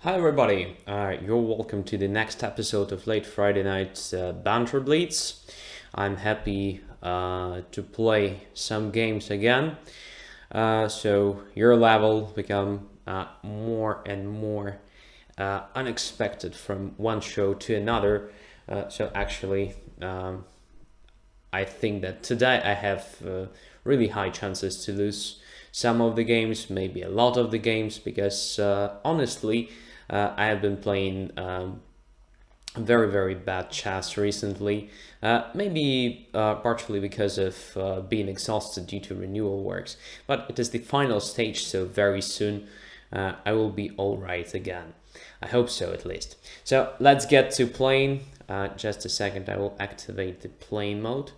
Hi everybody, you're welcome to the next episode of Late Friday Night's Banter Blitz. I'm happy to play some games again, so your level become more and more unexpected from one show to another. So actually, I think that today I have really high chances to lose some of the games, maybe a lot of the games, because honestly, I have been playing very bad chess recently, maybe partially because of being exhausted due to renewal works, but it is the final stage, so very soon I will be all right again. I hope so, at least. So let's get to playing. Just a second, I will activate the playing mode.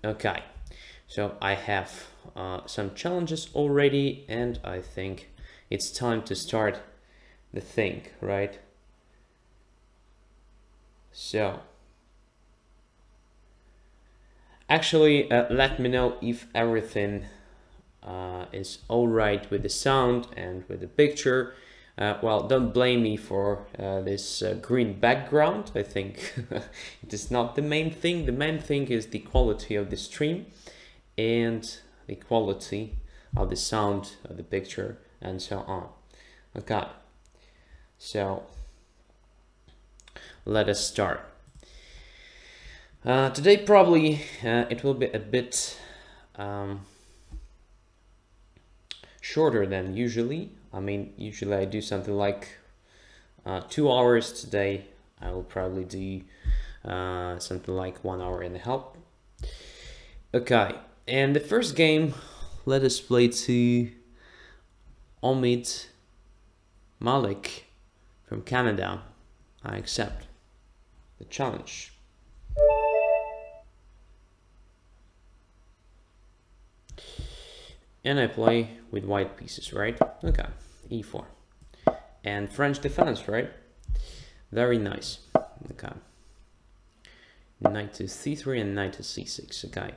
Okay, so I have some challenges already, and I think it's time to start the thing, right? So, actually, let me know if everything is all right with the sound and with the picture. Well, don't blame me for this green background. I think it is not the main thing. The main thing is the quality of the stream and the quality of the sound of the picture and so on. Okay, so let us start. Today probably it will be a bit shorter than usually. I mean, usually I do something like 2 hours. Today I will probably do something like 1 hour and a half. Okay, and the first game, let us play to Omid Malik from Canada. I accept the challenge. And I play with white pieces, right? Okay, e4. And French defense, right? Very nice. Okay. Knight to c3 and knight to c6. Okay.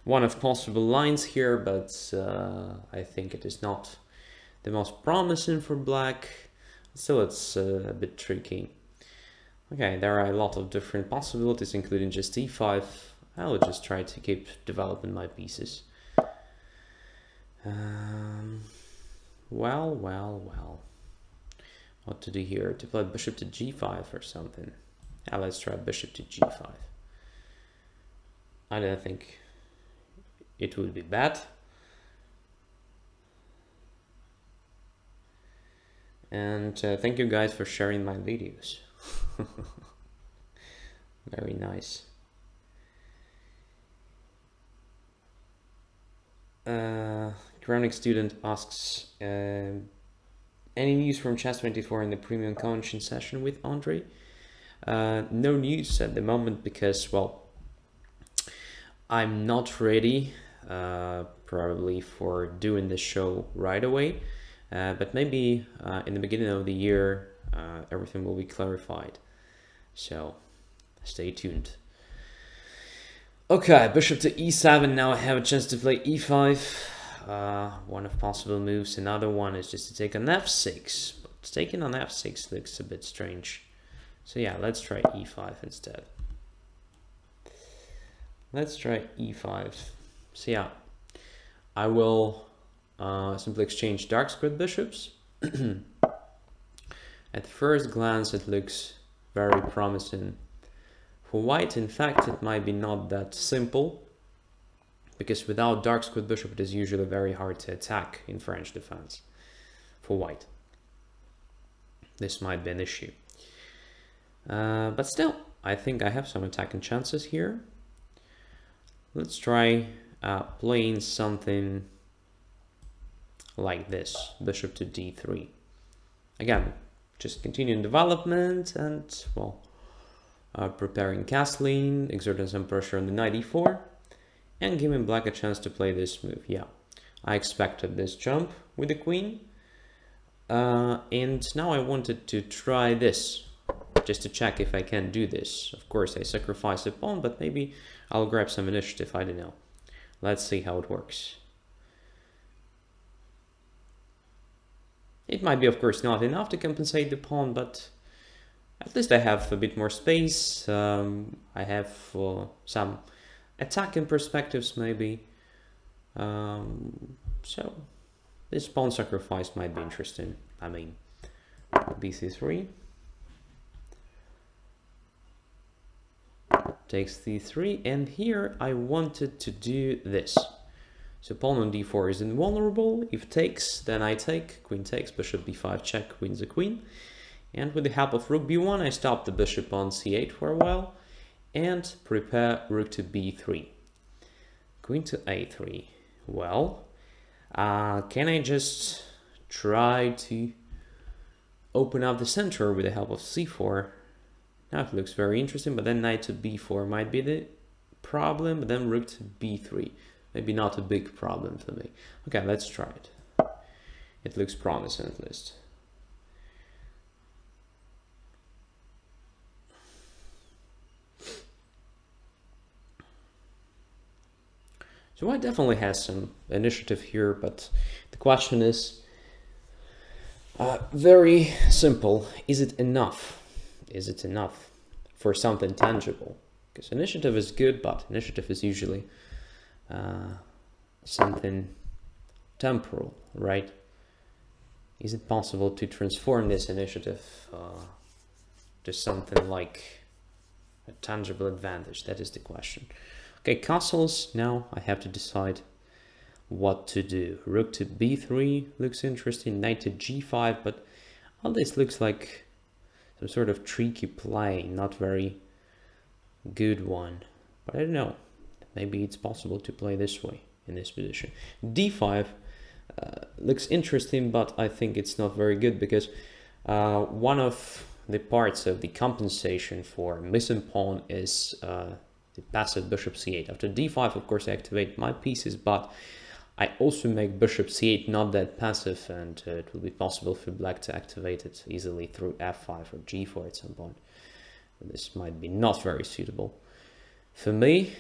One of possible lines here, but I think it is not the most promising for black. So it's a bit tricky. Okay, there are a lot of different possibilities, including just e5. I will just try to keep developing my pieces. Well. What to do here? To play bishop to g5 or something. Yeah, let's try bishop to g5. I don't think it would be bad. And thank you guys for sharing my videos. Very nice. Chronic student asks, any news from Chess24 in the premium coaching session with Andre? No news at the moment because, well, I'm not ready probably for doing the show right away, but maybe in the beginning of the year everything will be clarified, so stay tuned. Okay, bishop to e7. Now I have a chance to play e5. One of possible moves. Another one is just to take on f6, but taking on f6 looks a bit strange, so yeah, let's try e5 instead. Let's try e5. So yeah, I will simply exchange dark squared bishops. At first glance it looks very promising for white. In fact, it might be not that simple, because without dark squared bishop it is usually very hard to attack in French defense for white. This might be an issue, but still I think I have some attacking chances here. Let's try playing something like this, bishop to d3. Again, just continuing development and, well, preparing castling, exerting some pressure on the knight e4, and giving black a chance to play this move. Yeah, I expected this jump with the queen, and now I wanted to try this, just to check if I can do this. Of course, I sacrifice a pawn, but maybe I'll grab some initiative, I don't know. Let's see how it works. It might be, of course, not enough to compensate the pawn, but at least I have a bit more space. I have some attacking perspectives, maybe. So this pawn sacrifice might be interesting. I mean, bc3 takes d3, and here I wanted to do this. So pawn on d4 is invulnerable. If takes, then I take. Queen takes, bishop b5 check, wins the queen. And with the help of rook b1, I stop the bishop on c8 for a while and prepare rook to b3. Queen to a3. Well, can I just try to open up the center with the help of c4? Now it looks very interesting, but then knight to b4 might be the problem, but then rook to b3. Maybe not a big problem for me. Okay, let's try it. It looks promising at least. So white definitely has some initiative here, but the question is very simple. Is it enough? Is it enough for something tangible? Because initiative is good, but initiative is usually something temporal, right? Is it possible to transform this initiative to something like a tangible advantage? That is the question. Okay, castles. Now I have to decide what to do. Rook to b3 looks interesting. Knight to g5, but all this looks like some sort of tricky play, not very good one. But I don't know. Maybe it's possible to play this way in this position. d5 looks interesting, but I think it's not very good because one of the parts of the compensation for missing pawn is the passive bishop c8. After d5, of course, I activate my pieces, but I also make bishop c8 not that passive, and it will be possible for black to activate it easily through f5 or g4 at some point. This might be not very suitable for me.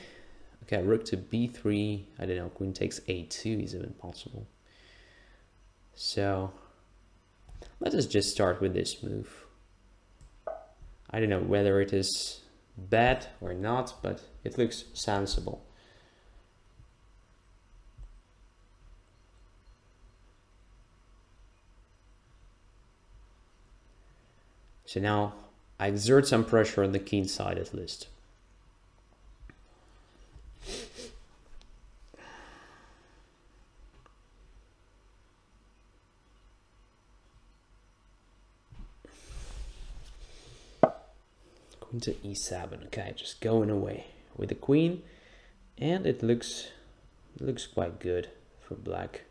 Okay, rook to b3, I don't know, queen takes a2 is even possible. So let us just start with this move. I don't know whether it is bad or not, but it looks sensible. So now I exert some pressure on the king side at least. Queen to e7. Okay, just going away with the queen, and it looks quite good for black.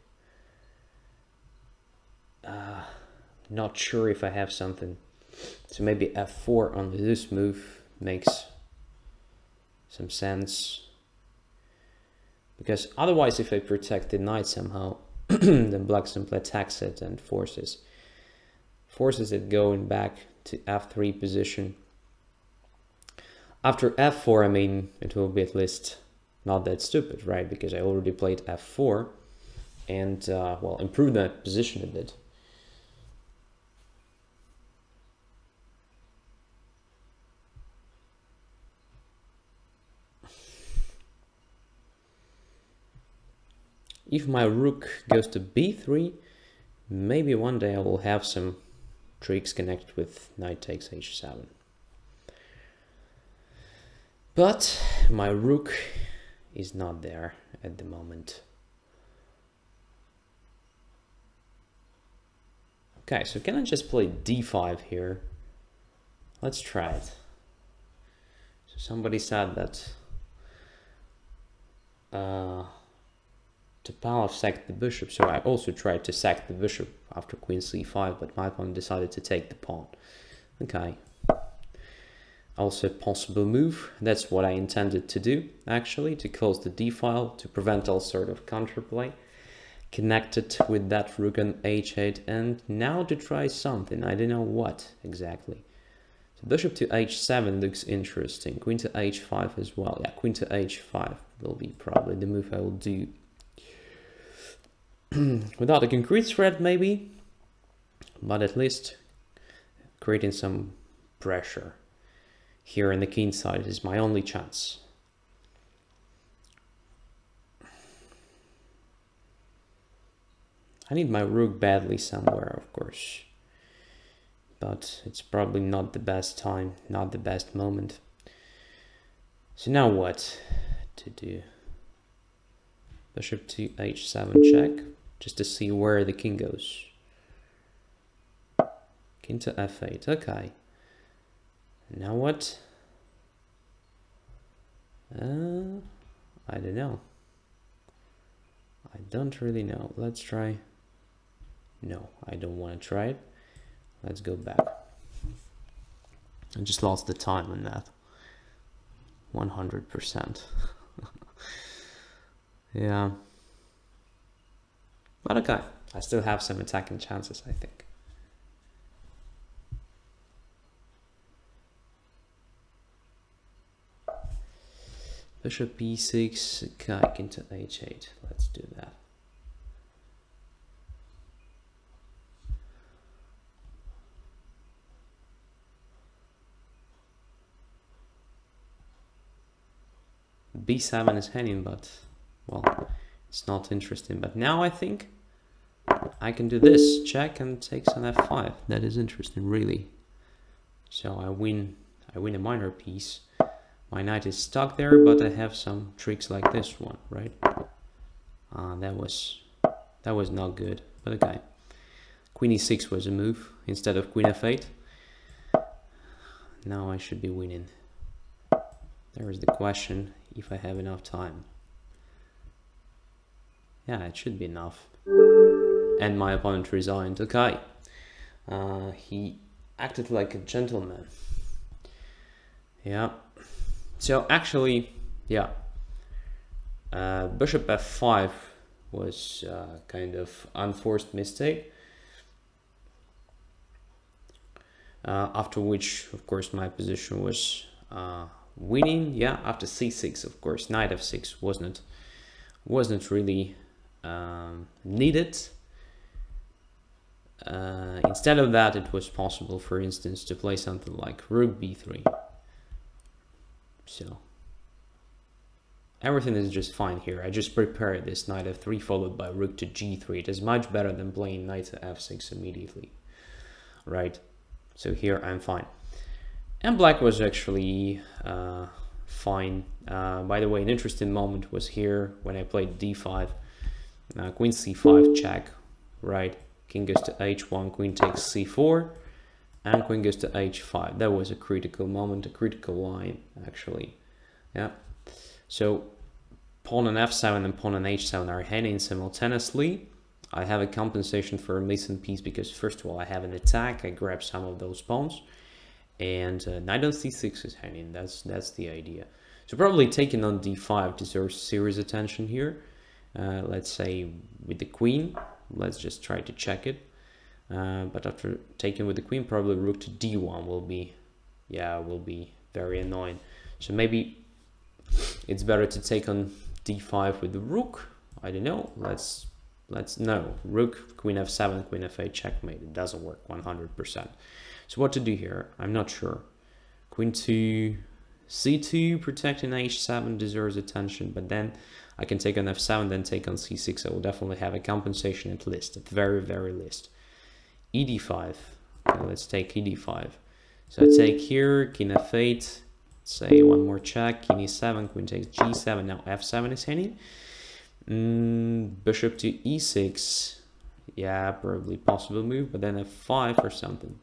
Not sure if I have something. So maybe f4 on this move makes some sense, because otherwise if I protect the knight somehow, then black simply attacks it and forces it going back to f3 position. After f4, I mean, it will be at least not that stupid, right? Because I already played f4 and, well, improved that position a bit. If my rook goes to b3, maybe one day I will have some tricks connected with knight takes h7. But my rook is not there at the moment. Okay, so can I just play d5 here? Let's try it. So somebody said that Topalov sacked the bishop, so I also tried to sack the bishop after queen c5, but my opponent decided to take the pawn. Okay. Also a possible move. That's what I intended to do, actually, to close the d-file, to prevent all sort of counterplay connected with that rook on h8, and now to try something. I don't know what exactly. So bishop to h7 looks interesting. Queen to h5 as well. Yeah, queen to h5 will be probably the move I will do. Without a concrete threat, maybe. but at least creating some pressure here in the king side is my only chance. I need my rook badly somewhere, of course, but it's probably not the best time, not the best moment. So now what to do? Bishop to h7 check, just to see where the king goes. King to f8, okay. Now what? I don't know. I don't really know. Let's try. No, I don't want to try it. Let's go back. I just lost the time on that. 100%. Yeah. But okay, I still have some attacking chances, I think. Bishop b6, okay, into h8. Let's do that. b7 is hanging, but well, it's not interesting. But now I think I can do this, check, and takes on f5. That is interesting, really. So I win a minor piece. My knight is stuck there, but I have some tricks like this one, right? That was not good, but okay. Queen e6 was a move instead of queen f8. Now I should be winning. There is the question, if I have enough time. Yeah, it should be enough. And my opponent resigned. Okay. He acted like a gentleman. Yeah. So actually, yeah. Bishop f5 was kind of unforced mistake. After which, of course, my position was winning. Yeah, after c6, of course, knight f6 wasn't really needed. Instead of that, it was possible, for instance, to play something like rook b3. So everything is just fine here. I just prepared this knight f3 followed by rook to g3. It is much better than playing knight to f6 immediately, right? So here I'm fine. And black was actually fine. By the way, an interesting moment was here when I played d5. Queen c5 check, right? King goes to h1, queen takes c4, and queen goes to h5. That was a critical moment, a critical line, actually. Yeah. So pawn on f7 and pawn on h7 are hanging simultaneously. I have a compensation for a missing piece because, first of all, I have an attack. I grab some of those pawns. And knight on c6 is hanging. That's the idea. So probably taking on d5 deserves serious attention here. Let's say with the queen. Let's just try to check it. But after taking with the queen, probably rook to d1 will be very annoying. So maybe it's better to take on d5 with the rook. I don't know. Let's no, rook, queen f7, queen f8, checkmate. It doesn't work 100%. So what to do here? I'm not sure. Queen to c2, protecting h7 deserves attention, but then I can take on f7, then take on c6. I will definitely have a compensation at least, at very, very least. ed5. Okay, let's take ed5. So I take here, king f8, say one more check, king e7, queen takes g7, now f7 is hanging. Bishop to e6, yeah, probably possible move, but then f5 or something.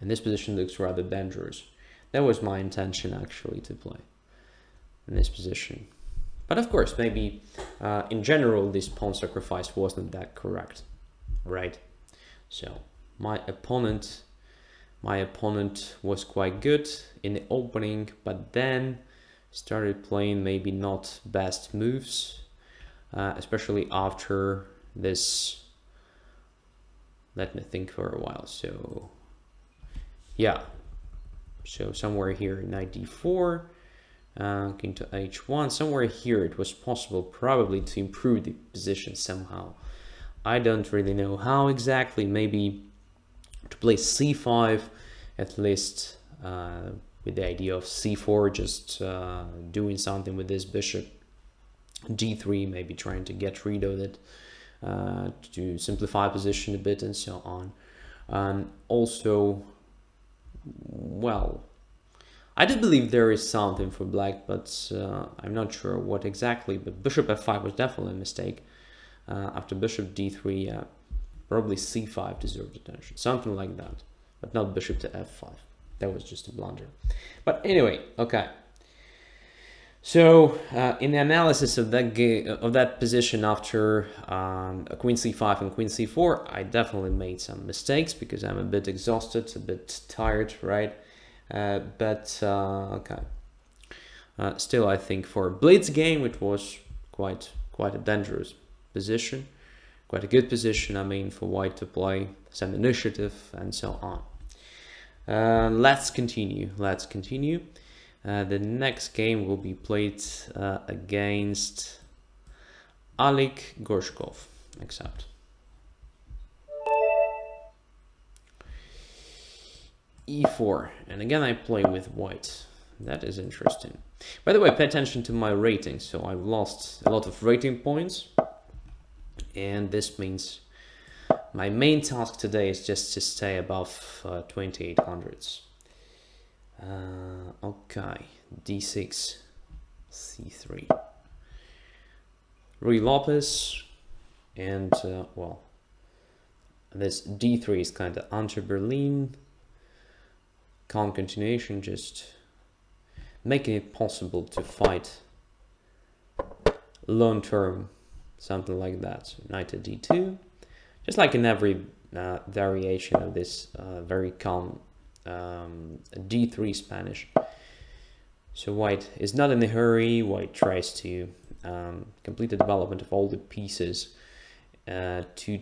And this position looks rather dangerous. That was my intention, actually, to play in this position. But of course, maybe in general, this pawn sacrifice wasn't that correct, right? So my opponent was quite good in the opening, but then started playing maybe not best moves, especially after this. Let me think for a while. So yeah, so somewhere here, knight d4, king to h1, somewhere here it was possible probably to improve the position somehow. I don't really know how exactly. Maybe to play c5, at least with the idea of c4, just doing something with this bishop. d3, maybe trying to get rid of it, to simplify position a bit and so on. Also, well, I do believe there is something for black, but I'm not sure what exactly. But bishop f5 was definitely a mistake. After bishop d3, probably c5 deserved attention, something like that, but not bishop to f5. That was just a blunder. But anyway, okay. So in the analysis of that position after queen c5 and queen c4, I definitely made some mistakes because I'm a bit exhausted, a bit tired, right? Okay. Still, I think for a blitz game, it was quite a dangerous position, quite a good position. I mean, for white to play some initiative and so on. Let's continue. The next game will be played against Alik Gorshkov, accept. e4, and again I play with white. That is interesting. By the way, pay attention to my rating. So I've lost a lot of rating points, and this means my main task today is just to stay above 2800s. Okay, d6, c3, Ruy Lopez, and well, this d3 is kind of anti-Berlin. Calm continuation, just making it possible to fight long term, something like that. So knight to d2, just like in every variation of this very calm d3 Spanish. So white is not in a hurry. White tries to complete the development of all the pieces to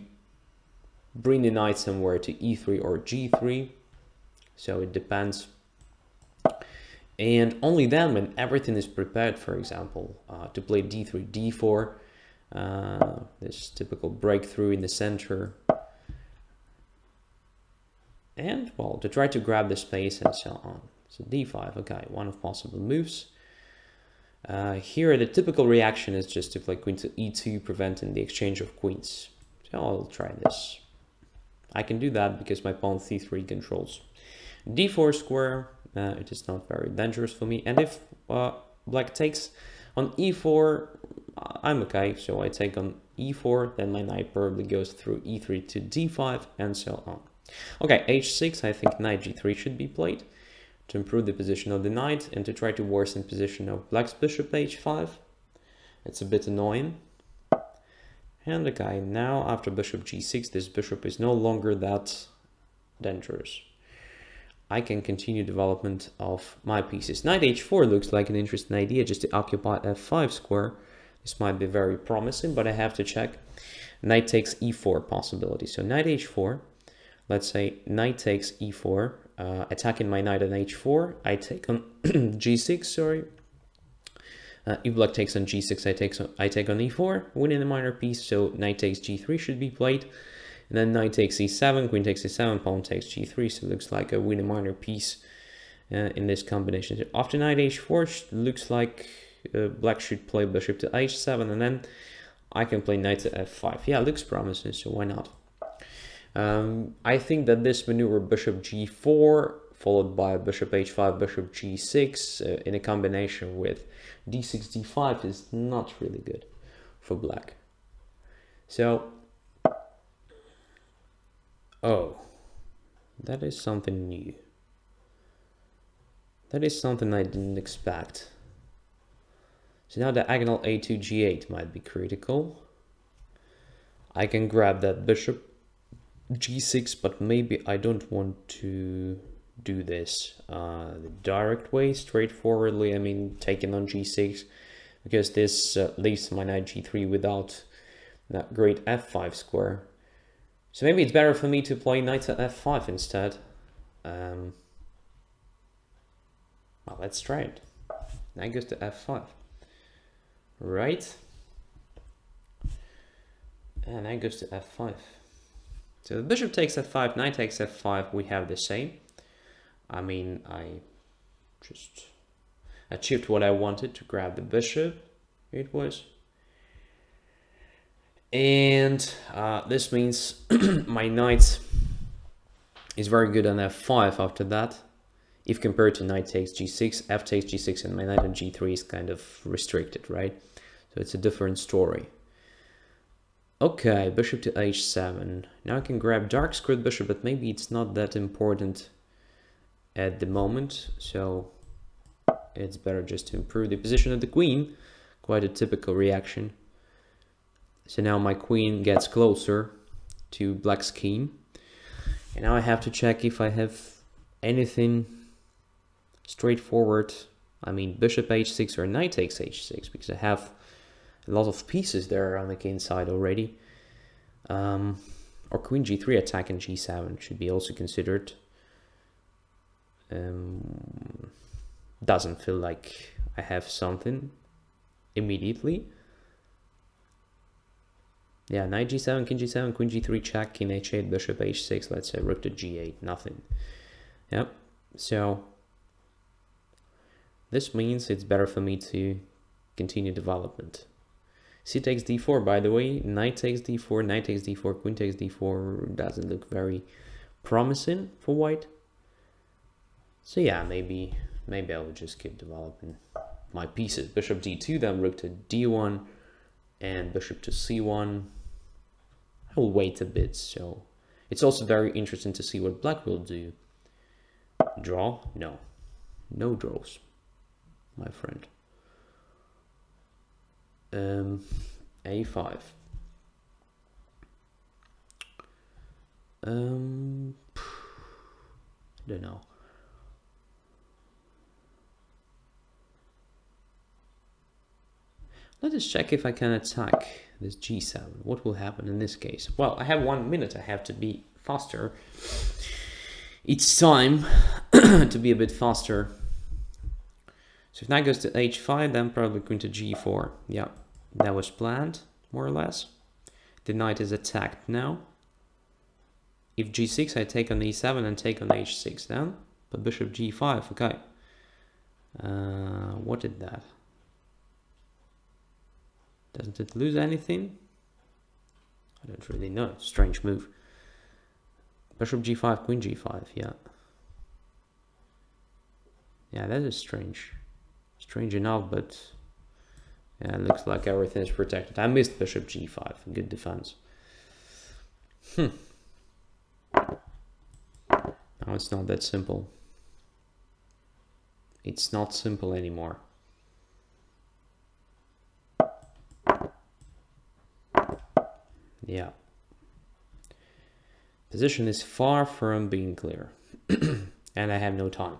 bring the knight somewhere to e3 or g3. So it depends. And only then, when everything is prepared, for example, to play d3, d4, this typical breakthrough in the center, and well, to try to grab the space and so on. So d5, okay, one of possible moves. Here the typical reaction is just to play queen to e2, preventing the exchange of queens. So I'll try this. I can do that because my pawn c3 controls d4 square. It is not very dangerous for me, and if black takes on e4, I'm okay. So I take on e4, then my knight probably goes through e3 to d5 and so on. Okay, h6, I think knight g3 should be played to improve the position of the knight and to try to worsen position of black's bishop h5. It's a bit annoying. And okay, now after bishop g6, this bishop is no longer that dangerous. I can continue development of my pieces. Knight h4 looks like an interesting idea, just to occupy f5 square. This might be very promising, but I have to check. Knight takes e4 possibility. So knight h4, let's say knight takes e4, attacking my knight on h4, I take on g6, sorry. If black takes on g6, I take on e4, winning the minor piece, so knight takes g3 should be played. And then knight takes e7, queen takes e7, pawn takes g3, so it looks like a win a minor piece in this combination. After knight h4, looks like black should play bishop to h7, and then I can play knight to f5. Yeah, looks promising, so why not? I think that this maneuver, bishop g4, followed by bishop h5, bishop g6, in a combination with d6, d5 is not really good for black. So, oh, that is something new. That is something I didn't expect. So now diagonal a2, g8 might be critical. I can grab that bishop g6, but maybe I don't want to do this the direct way, straightforwardly. I mean, taking on g6, because this leaves my knight g3 without that great f5 square. So maybe it's better for me to play knight to f5 instead. Well, let's try it. Knight goes to f5. Right. And knight goes to f5. So the bishop takes f5, knight takes f5, we have the same. I mean, I just achieved what I wanted to grab the bishop, it was. And this means my knight is very good on f5 after that. If compared to knight takes g6, f takes g6, and my knight on g3 is kind of restricted, right? So it's a different story. Okay, bishop to h7. Now I can grab dark squared bishop, but maybe it's not that important at the moment. So it's better just to improve the position of the queen. Quite a typical reaction. So now my queen gets closer to black's king. And now I have to check if I have anything straightforward. I mean, bishop h6 or knight takes h6, because I have a lot of pieces there on the king side already. Or queen g3 attack and g7 should be also considered. Doesn't feel like I have something immediately. Yeah, knight g7, king g7, queen g3 check, king h8, bishop h6, let's say rook to g8, nothing. Yep, so this means it's better for me to continue development. C takes d4, by the way, knight takes d4, knight takes d4, queen takes d4, doesn't look very promising for white. So yeah, maybe I will just keep developing my pieces. Bishop d2, then rook to d1, and bishop to c1. I will wait a bit, so it's also very interesting to see what black will do. Draw? No. No draws, my friend. a5. I don't know. Let us check if I can attack this g7. What will happen in this case? Well, I have 1 minute. I have to be faster. It's time to be a bit faster. So if knight goes to h5, then probably queen to g4. Yeah, that was planned, more or less. The knight is attacked now. If g6, I take on e7 and take on h6 then. But bishop g5, okay. What did that? Doesn't it lose anything? I don't really know. Strange move. Bishop g5, queen g5, yeah. Yeah, that is strange. Strange enough, but yeah, it looks like everything is protected. I missed bishop g5. Good defense. Now it's not that simple. It's not simple anymore. Yeah. Position is far from being clear. And I have no time.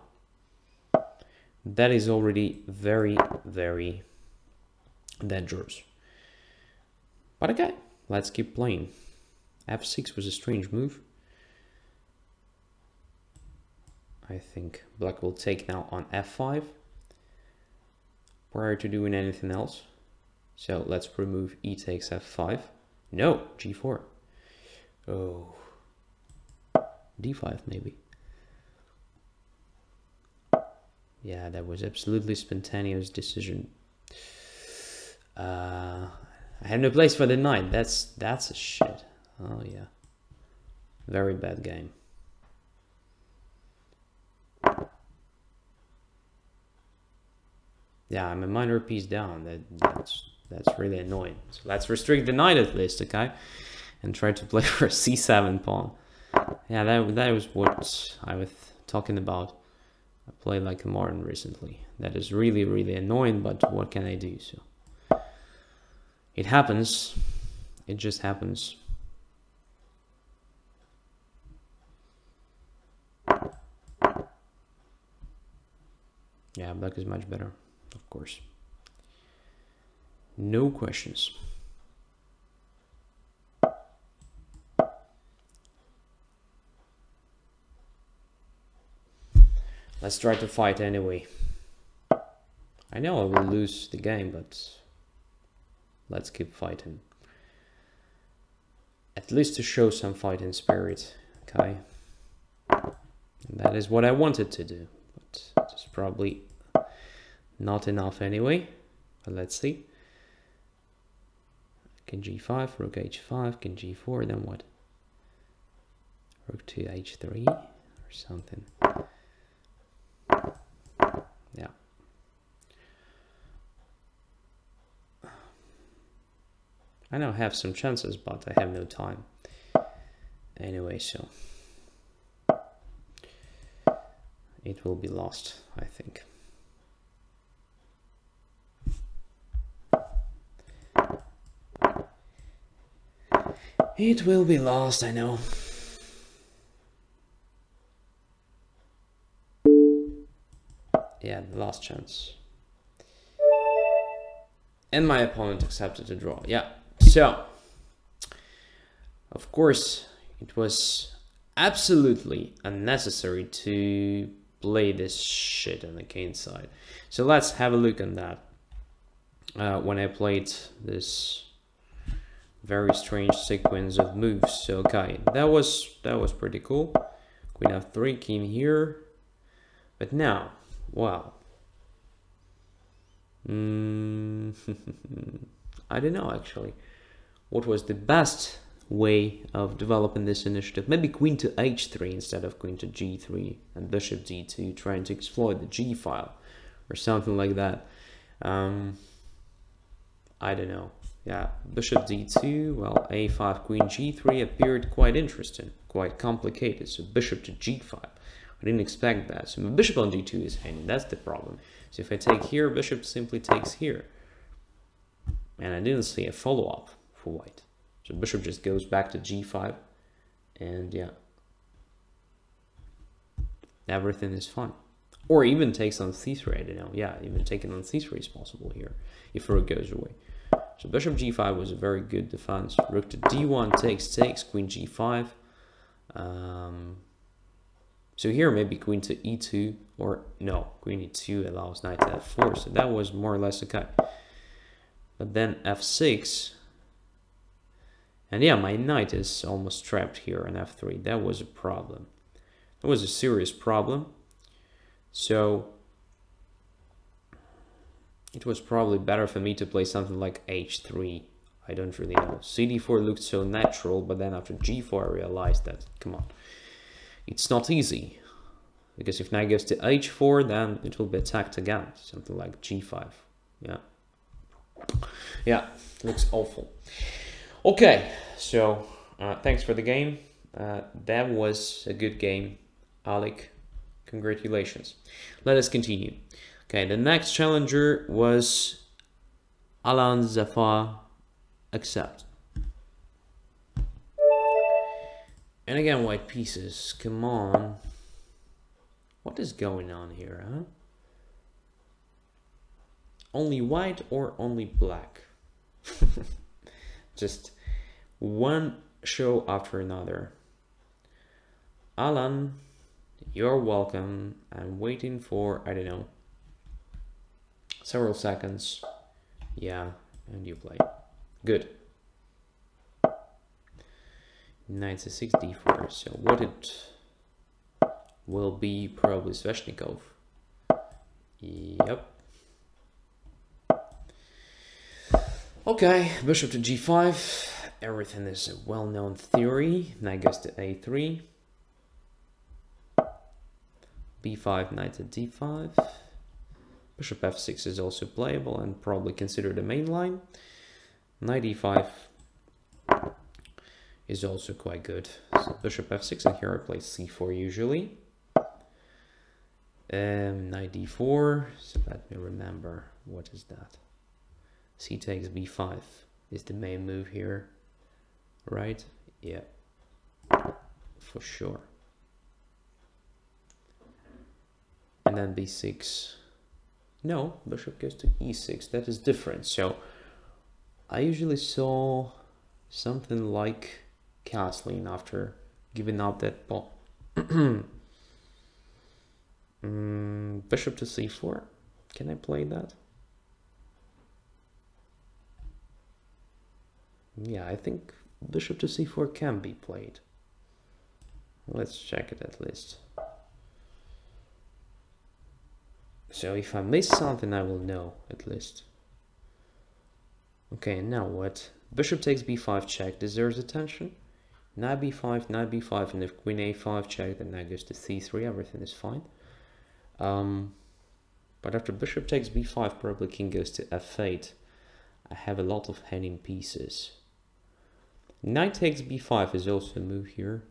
That is already very, very dangerous. But okay, let's keep playing. f6 was a strange move. I think black will take now on f5 prior to doing anything else. So let's remove e takes f5. No, g4. Oh, d5 maybe. Yeah, that was absolutely spontaneous decision. I have no place for the knight. That's a shit. Oh yeah, very bad game. Yeah, I'm a minor piece down. That's really annoying. So let's restrict the knight at least, okay? And try to play for a c7 pawn. Yeah, that was what I was talking about. I played like a modern recently. That is really, really annoying, but what can I do? So it happens. It just happens. Yeah, black is much better, of course. No questions. Let's try to fight anyway. I know I will lose the game, but let's keep fighting. at least to show some fighting spirit. Okay, and that is what I wanted to do, but it's probably not enough anyway. But let's see. King g5, rook h5, king g4, then what? Rook to h3 or something. Yeah. I now have some chances, but I have no time. Anyway, so it will be lost, I think. It will be lost, I know. Yeah, the last chance. And my opponent accepted the draw. Yeah, so of course it was absolutely unnecessary to play this shit on the king side. So let's have a look on that. When I played this very strange sequence of moves. So okay, that was pretty cool. Queen f3 came here, but now, wow. I don't know actually what was the best way of developing this initiative. Maybe queen to h3 instead of queen to g3 and bishop d2, trying to exploit the g file or something like that. I don't know. Yeah, bishop d2, well, a5, queen g3 appeared quite interesting, quite complicated. So bishop to g5, I didn't expect that. So my bishop on d2 is hanging, that's the problem. So if I take here, bishop simply takes here. And I didn't see a follow-up for white. So bishop just goes back to g5, and yeah, everything is fine. Or even takes on c3, I don't know. Yeah, even taking on c3 is possible here, if rook goes away. So bishop g5 was a very good defense. Rook to d1 takes, queen g5. So here maybe queen to e2, or no, queen e2 allows knight to f4. So that was more or less okay. But then f6. And yeah, my knight is almost trapped here on f3. That was a problem. That was a serious problem. So it was probably better for me to play something like h3. I don't really know. cd4 looked so natural, but then after g4 I realized that, come on, it's not easy. Because if knight goes to h4, then it will be attacked again. Something like g5. Yeah. Yeah, looks awful. Okay, so thanks for the game. That was a good game, Alec. Congratulations. Let us continue. Okay, the next challenger was Alan Zafar. Accept. And again, white pieces. Come on. What is going on here, huh? Only white or only black? Just one show after another. Alan, you're welcome. I'm waiting for, I don't know, several seconds. Yeah, and you play. Good. Knight c6, d4. So what it will be, probably Sveshnikov. Yep. Okay, bishop to g5. Everything is a well-known theory. Knight goes to a3. b5, knight to d5. Bishop f6 is also playable and probably considered a main line. Knight e5 is also quite good. So bishop f6, and here I play c4 usually. Knight d4. So let me remember, what is that? C takes b5 is the main move here, right? Yeah, for sure. And then b6. No, bishop goes to e6. That is different. So I usually saw something like castling after giving up that ball. Bishop to c4. Can I play that? Yeah, I think bishop to c4 can be played. Let's check it at least. So if I miss something, I will know at least. Okay, now what? Bishop takes b5 check, deserves attention. Knight b5, knight b5, and if queen a5 check, then knight goes to c3, everything is fine. But after bishop takes b5, probably king goes to f8. I have a lot of hanging pieces. Knight takes b5 is also a move here.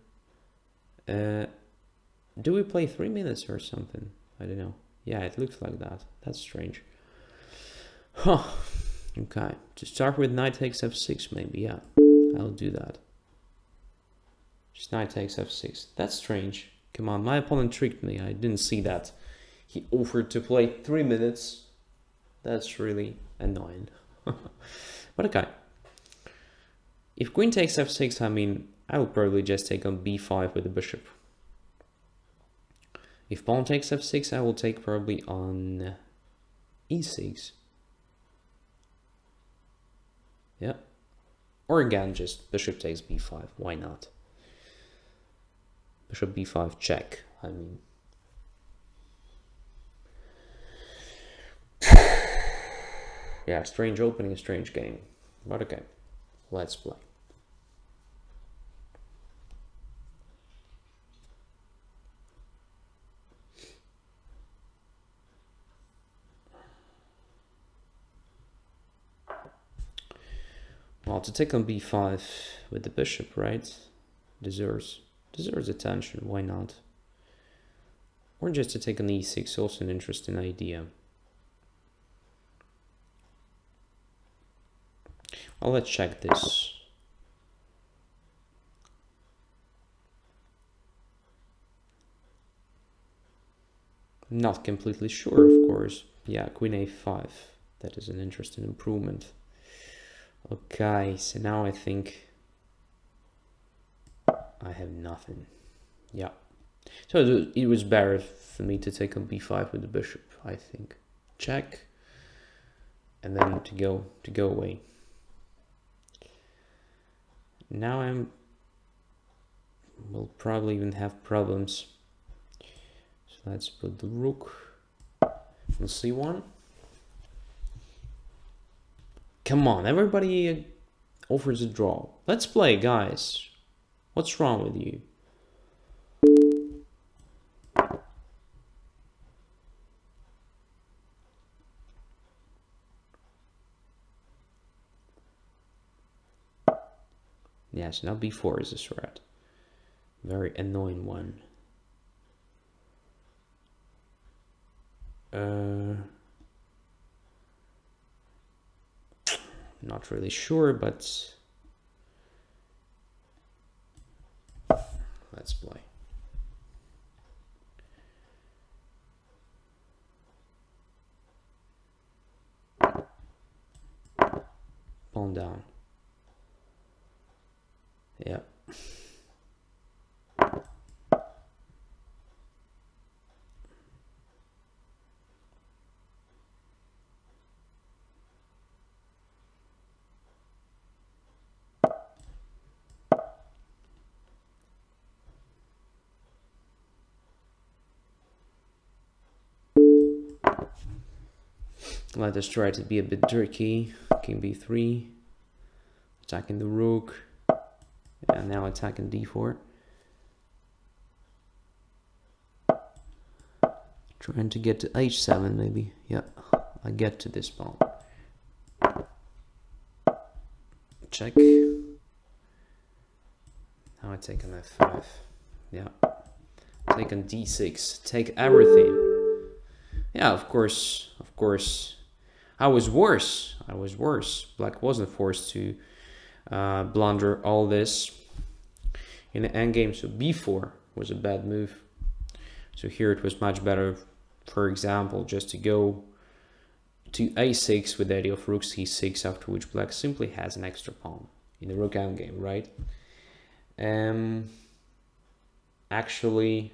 Do we play 3 minutes or something? I don't know. Yeah, it looks like that. That's strange. Huh. Okay, to start with knight takes f6 maybe, yeah. I'll do that. Just knight takes f6. That's strange. Come on, my opponent tricked me. I didn't see that. He offered to play 3 minutes. That's really annoying. But okay. If queen takes f6, I mean, I will probably just take on b5 with the bishop. If pawn takes f6, I will take probably on e6. Yeah. Or again, just bishop takes b5. Why not? Bishop b5 check, I mean. Yeah, strange opening, a strange game. But okay, let's play. Well, to take on b5 with the bishop, right? Deserves attention, why not? Or just to take on e6, also an interesting idea. Well, let's check this. Not completely sure, of course. Yeah, queen a5. That is an interesting improvement. Okay, so now I think I have nothing. Yeah. So it was better for me to take on b5 with the bishop, I think. Check. And then to go away. Now we'll probably even have problems. So let's put the rook on c1. Come on, everybody offers a draw. Let's play, guys. What's wrong with you? Yes, now b4 is a threat. Very annoying one. Not really sure, but let's play. Pawn down. Yeah. Let us try to be a bit tricky. King b3, attacking the rook, and now attacking d4. Trying to get to h7 maybe. Yeah, I get to this pawn. Check. Now I take an f5. Yeah. Take on d6. Take everything. Yeah, of course. I was worse. Black wasn't forced to blunder all this in the endgame. So b4 was a bad move. So here it was much better, for example, just to go to a6 with the idea of rook c6, after which black simply has an extra pawn in the rook endgame, right? Actually,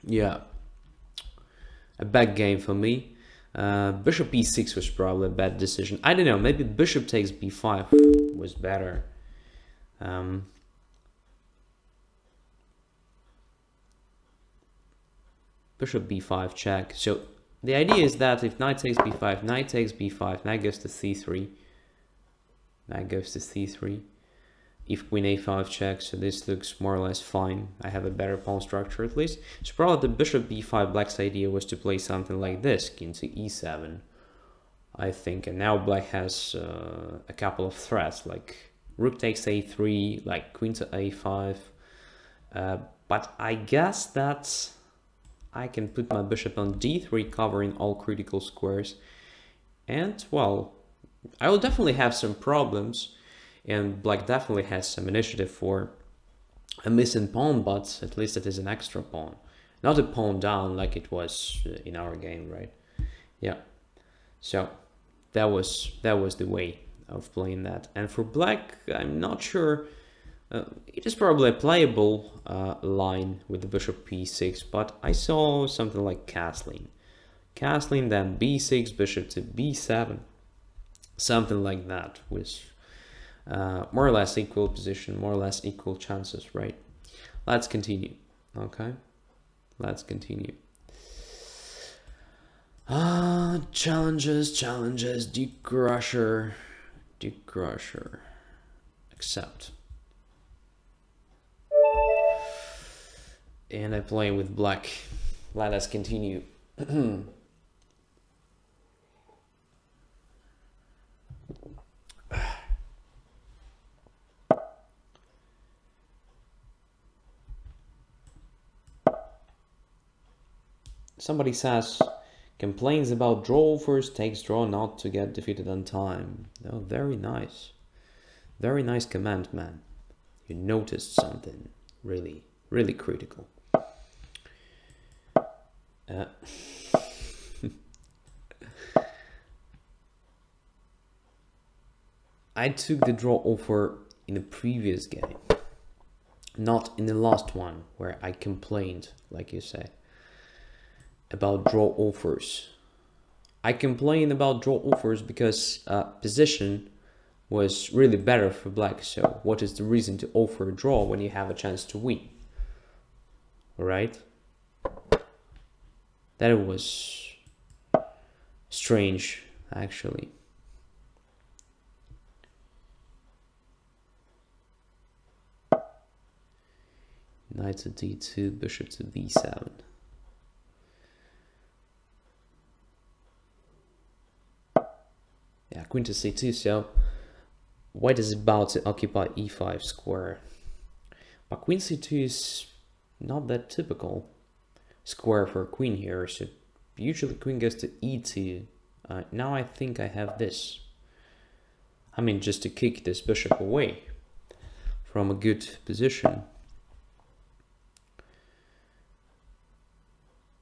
yeah, a bad game for me. Bishop e6 was probably a bad decision. I don't know, maybe bishop takes b5 was better. Bishop b5 check. So the idea is that if knight takes b5, knight takes b5, knight goes to c3, knight goes to c3. If queen a5 checks, so this looks more or less fine. I have a better pawn structure at least. So probably the bishop b5, black's idea was to play something like this, king to e7, I think. And now black has a couple of threats, like rook takes a3, like queen to a5. But I guess that I can put my bishop on d3, covering all critical squares. And, well, I will definitely have some problems. And black definitely has some initiative for a missing pawn, but at least it is an extra pawn. Not a pawn down like it was in our game, right? Yeah. So that was the way of playing that. And for black, I'm not sure. It is probably a playable line with the bishop p6, but I saw something like castling. Castling, then b6, bishop to b7. Something like that with more or less equal position, more or less equal chances, right? Let's continue. Okay, let's continue. Challenges, Deep Crusher, accept. And I play with black. Let us continue. Somebody says, complains about draw offers, takes draw not to get defeated on time. Oh, very nice. Very nice comment, man. You noticed something really, really critical. I took the draw offer in the previous game, not in the last one where I complained, like you say, about draw offers. I complain about draw offers because position was really better for black. So what is the reason to offer a draw when you have a chance to win? Right? That was strange, actually. Knight to d2, bishop to b7. Yeah, queen to c2, so white is about to occupy e5 square. But queen c2 is not that typical square for queen here, so usually queen goes to e2. Now I think I have this. I mean, just to kick this bishop away from a good position.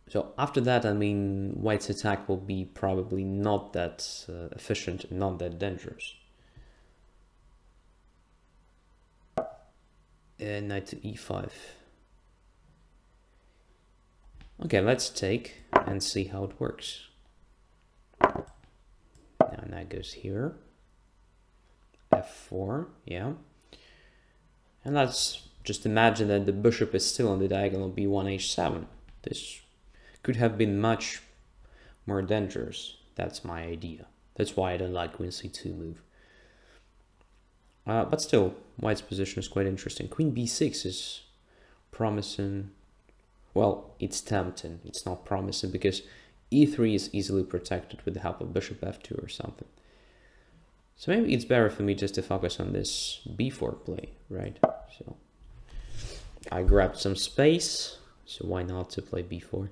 So after that, I mean, white's attack will be probably not that efficient and not that dangerous. And knight to e5. Okay, let's take and see how it works. Now knight goes here. f4, yeah. And let's just imagine that the bishop is still on the diagonal b1 h7. This could have been much more dangerous. That's my idea. That's why I don't like queen c2 move. But still, white's position is quite interesting. Queen b6 is promising. Well, it's tempting. It's not promising because e3 is easily protected with the help of bishop f2 or something. So maybe it's better for me just to focus on this b4 play, right? So I grabbed some space, so why not to play b4?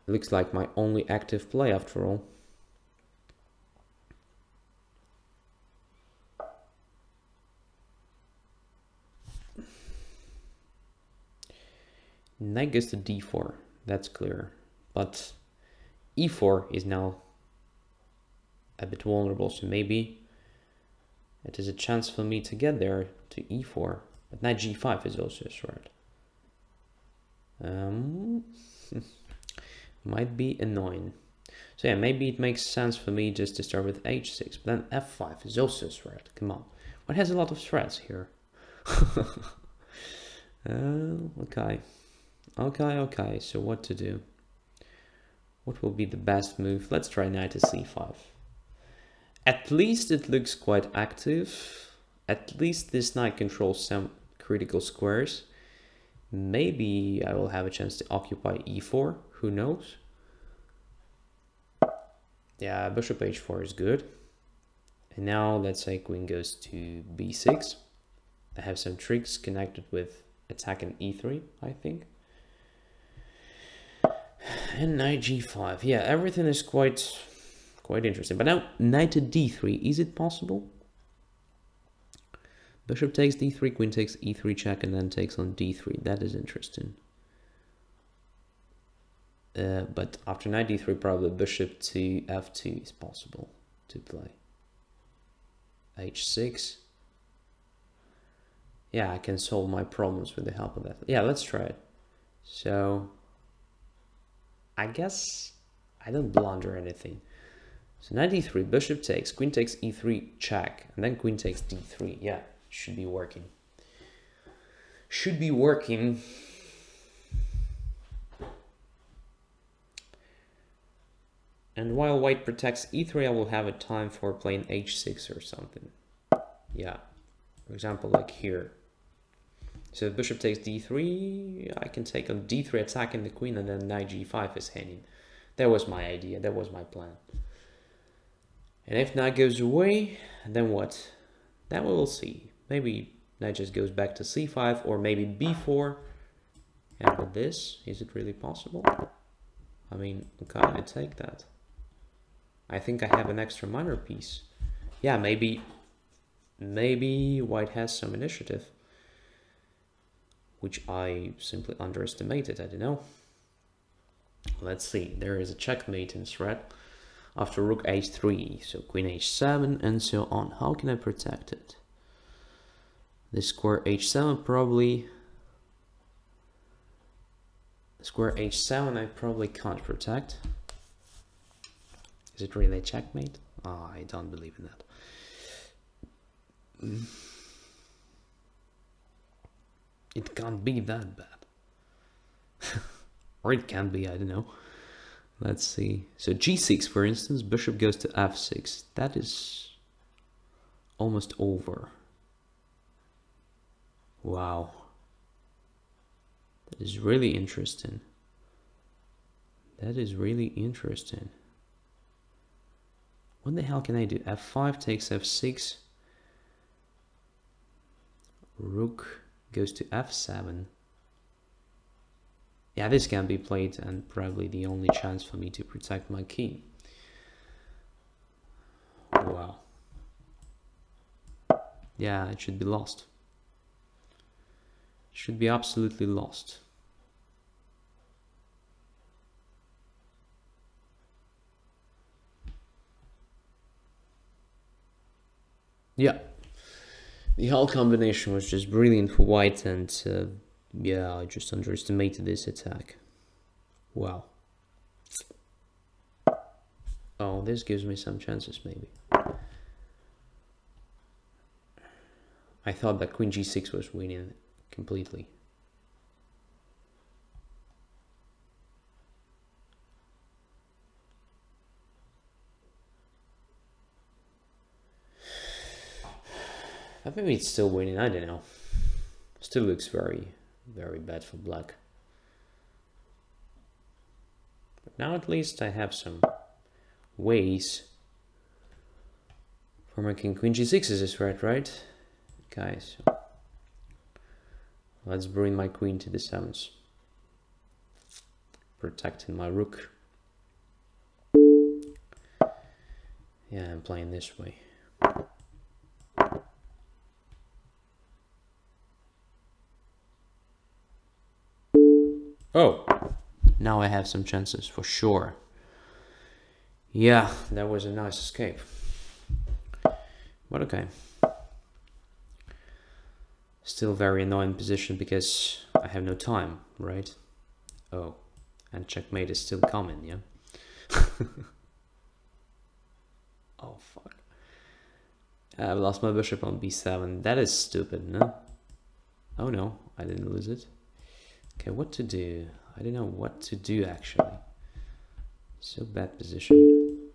Looks like my only active play after all. Knight goes to d4, that's clear. But e4 is now a bit vulnerable, so maybe it is a chance for me to get there to e4. But knight g5 is also a threat. might be annoying. So yeah, maybe it makes sense for me just to start with h6, but then f5 is also a threat. Come on, what has a lot of threats here? Okay, so what to do? What will be the best move? Let's try knight to c5. At least it looks quite active. At least this knight controls some critical squares. Maybe I will have a chance to occupy e4, who knows? Yeah, bishop h4 is good. And now let's say queen goes to b6. I have some tricks connected with attacking e3, I think. And knight g5. Yeah, everything is quite interesting. But now knight to d3, is it possible? Bishop takes d3, queen takes e3 check, and then takes on d3. That is interesting. But after knight d3, probably bishop to f2 is possible to play. h6. Yeah, I can solve my problems with the help of that. Yeah, let's try it. So I guess I don't blunder anything. So knight d3, bishop takes, queen takes e3 check, and then queen takes d3. Yeah, should be working. Should be working. And while white protects e3, I will have a time for playing h6 or something. Yeah, for example, like here. So if bishop takes d3, I can take on d3 attacking the queen, and then knight g5 is hanging. That was my idea, that was my plan. And if knight goes away, then what? Then we will see. Maybe knight just goes back to c5, or maybe b4. And with this, is it really possible? I mean, okay, I take that. I think I have an extra minor piece. Yeah, maybe white has some initiative, which I simply underestimated. I don't know. Let's see. There is a checkmate in threat after rook h3, so queen h7, and so on. How can I protect it? This square h7 probably. Square h7 I probably can't protect. Is it really a checkmate? Oh, I don't believe in that. It can't be that bad. Or it can be, I don't know. Let's see. So g6, for instance, bishop goes to f6. That is almost over. Wow. That is really interesting. That is really interesting. What the hell can I do? f5 takes f6. Rook goes to f7. Yeah, this can be played, and probably the only chance for me to protect my king. Wow. Yeah, it should be lost. It should be absolutely lost. Yeah, the whole combination was just brilliant for white, and yeah, I just underestimated this attack. Wow. Oh, this gives me some chances, maybe. I thought that queen g6 was winning completely. But maybe it's still winning, I don't know. Still looks very, very bad for black. But now at least I have some ways for making queen g6 is a threat, right? Okay, so let's bring my queen to the 7th. Protecting my rook. Yeah, I'm playing this way. Oh, now I have some chances for sure. Yeah, that was a nice escape. But okay. Still very annoying position because I have no time, right? Oh, And checkmate is still coming, yeah? Oh, fuck. I've lost my bishop on b7. That is stupid, no? Oh no, I didn't lose it. Okay, what to do? I don't know what to do, actually. So bad position.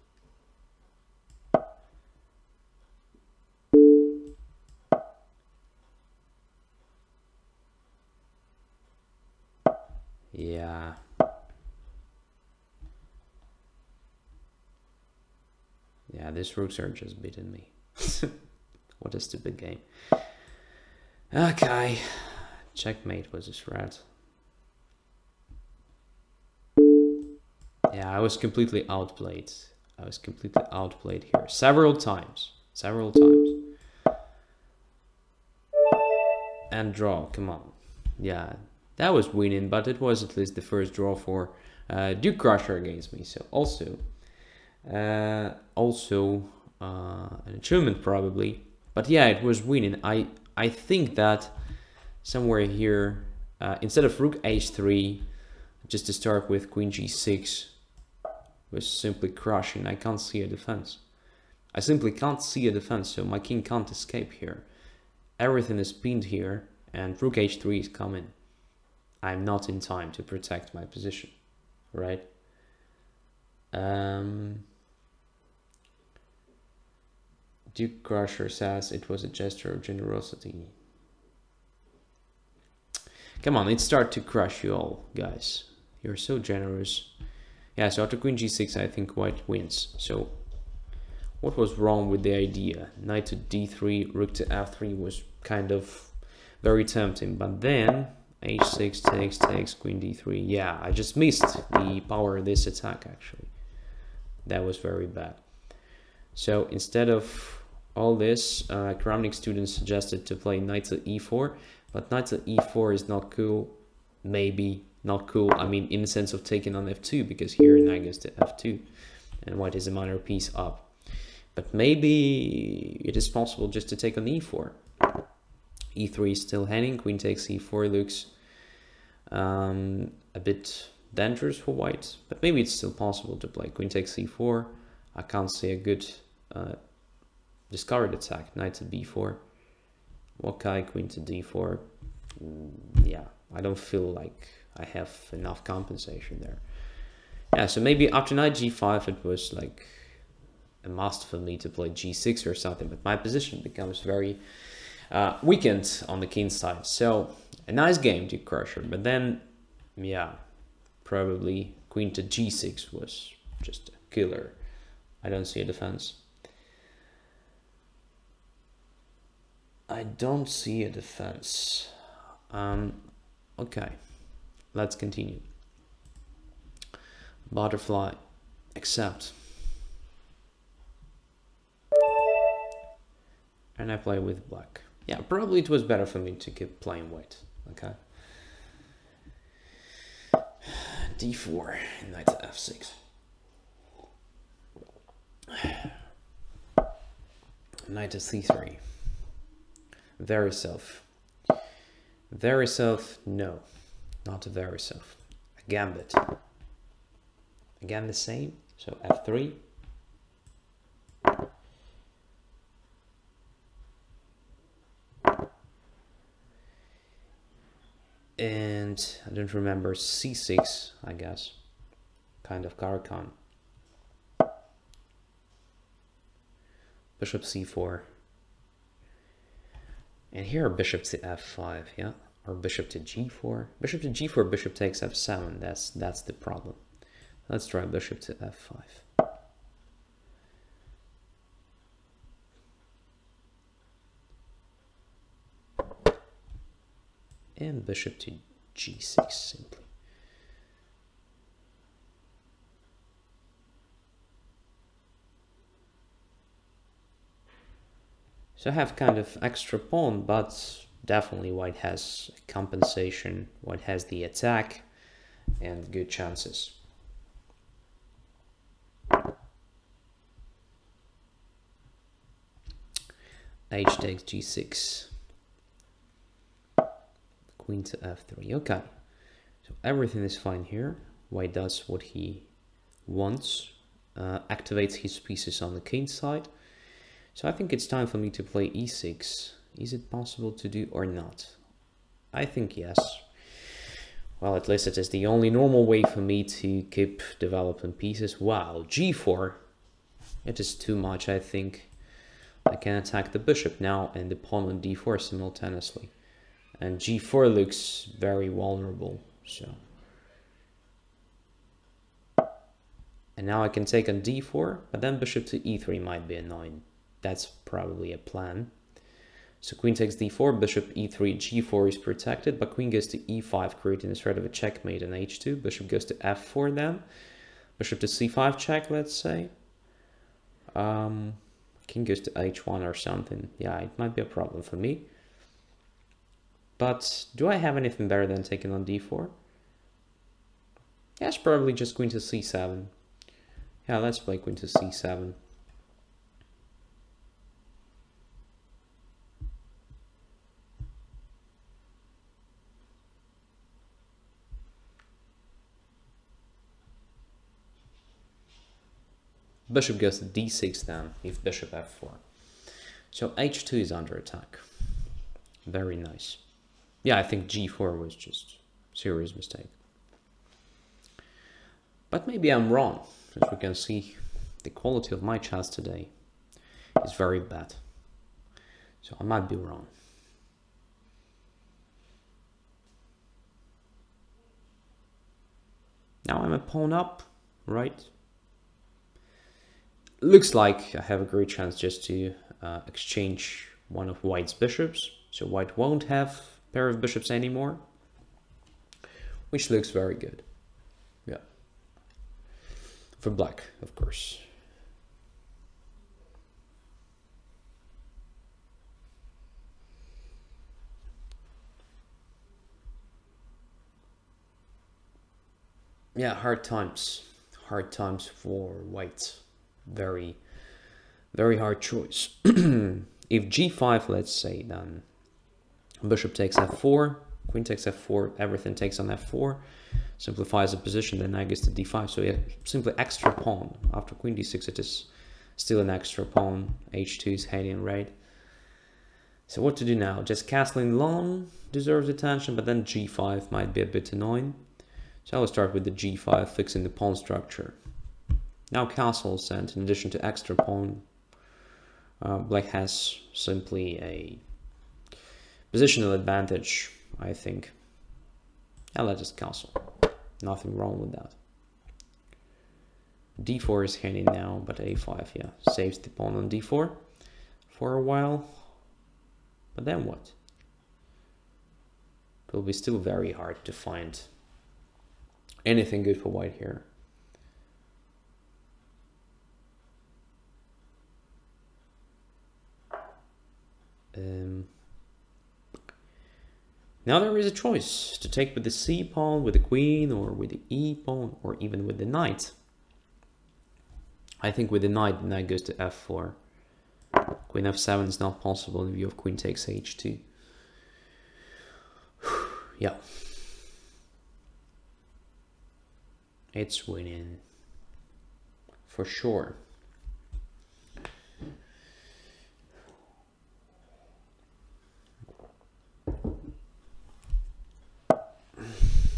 Yeah. Yeah, these rooks are just beating me. What a stupid game. Okay. Checkmate was a threat. Yeah, I was completely outplayed. I was completely outplayed here. Several times. Several times. And draw, come on. Yeah, that was winning, but it was at least the first draw for Duke Crusher against me. So also an achievement probably. But yeah, it was winning. I think that somewhere here, instead of rook h3, just to start with queen g6 was simply crushing. I can't see a defense. I simply can't see a defense, so my king can't escape here. Everything is pinned here, and rook h3 is coming. I'm not in time to protect my position, right? Duke Crusher says it was a gesture of generosity. Come on, let's start to crush you all, guys. You're so generous. Yeah, so after queen g6, I think white wins. So what was wrong with the idea? Knight to d3, rook to f3 was kind of very tempting, but then h6 takes queen d3. Yeah, I just missed the power of this attack, actually. That was very bad. So instead of all this, Kramnik students suggested to play knight to e4, but knight to e4 is not cool. Maybe not cool, I mean in the sense of taking on f2, because here knight goes to f2 and white is a minor piece up. But maybe it is possible just to take on e4. e3 is still hanging, queen takes e4 looks a bit dangerous for white, but maybe it's still possible to play queen takes e4. I can't see a good discard attack. Knight to b4, okay, queen to d4. Yeah, I don't feel like I have enough compensation there. Yeah, so maybe after knight g5 it was like a must for me to play g6 or something, but my position becomes very weakened on the king side. So a nice game, Duke Crusher, but then yeah, probably queen to g6 was just a killer. I don't see a defense. I don't see a defense. Okay, let's continue. Butterfly, accept. And I play with black. Yeah, probably it was better for me to keep playing white. Okay. d4, knight to f6. Knight to c3. Very self. Very self, no. Not a very self. A gambit. Again the same. So f3. And I don't remember, c6, I guess. Kind of Caro-Kann. Bishop c4. And here bishop to f5, yeah? Or bishop to g4. Bishop to g4, bishop takes f7. That's the problem. Let's try bishop to f5. And bishop to g6 simply. So I have kind of extra pawn, but definitely white has compensation. White has the attack and good chances. H takes g6. Queen to f3. Okay, so everything is fine here. white does what he wants, activates his pieces on the king side. So I think it's time for me to play e6. Is it possible to do or not? I think yes. Well, at least it is the only normal way for me to keep developing pieces. Wow, g4. It is too much, I think. I can attack the bishop now and the pawn on d4 simultaneously. And g4 looks very vulnerable, so. And now I can take on d4, but then bishop to e3 might be annoying. That's probably a plan. So queen takes d4, bishop e3, g4 is protected, but queen goes to e5, creating a sort of a checkmate on h2. Bishop goes to f4 then. Bishop to c5 check, let's say. King goes to h1 or something. Yeah, it might be a problem for me. But do I have anything better than taking on d4? Yes, probably just queen to c7. Yeah, let's play queen to c7. Bishop goes to d6 then, if bishop f4. So h2 is under attack. Very nice. Yeah, I think g4 was just a serious mistake. But maybe I'm wrong. As we can see, the quality of my chess today is very bad. So I might be wrong. Now I'm a pawn up, right? Looks like I have a great chance just to exchange one of white's bishops. So white won't have a pair of bishops anymore, which looks very good. Yeah. For black, of course. Yeah, hard times for white. Very hard choice. If g5, let's say, then bishop takes f4, queen takes f4, everything takes on f4, simplifies the position, then knight goes to d5. So yeah, simply extra pawn. After queen d6, it is still an extra pawn. h2 is hanging, right? So what to do now? Just castling long deserves attention, but then g5 might be a bit annoying. So I'll start with the g5, fixing the pawn structure. Now castles, and in addition to extra pawn, black has simply a positional advantage, I think. And let's just castle. Nothing wrong with that. d4 is hanging now, but a5, yeah, saves the pawn on d4 for a while. But then what? It will be still very hard to find anything good for white here. Now there is a choice to take with the c pawn, with the queen, or with the e pawn, or even with the knight. I think with the knight goes to f4. Queen f7 is not possible in view of queen takes h2. Yeah. It's winning. For sure.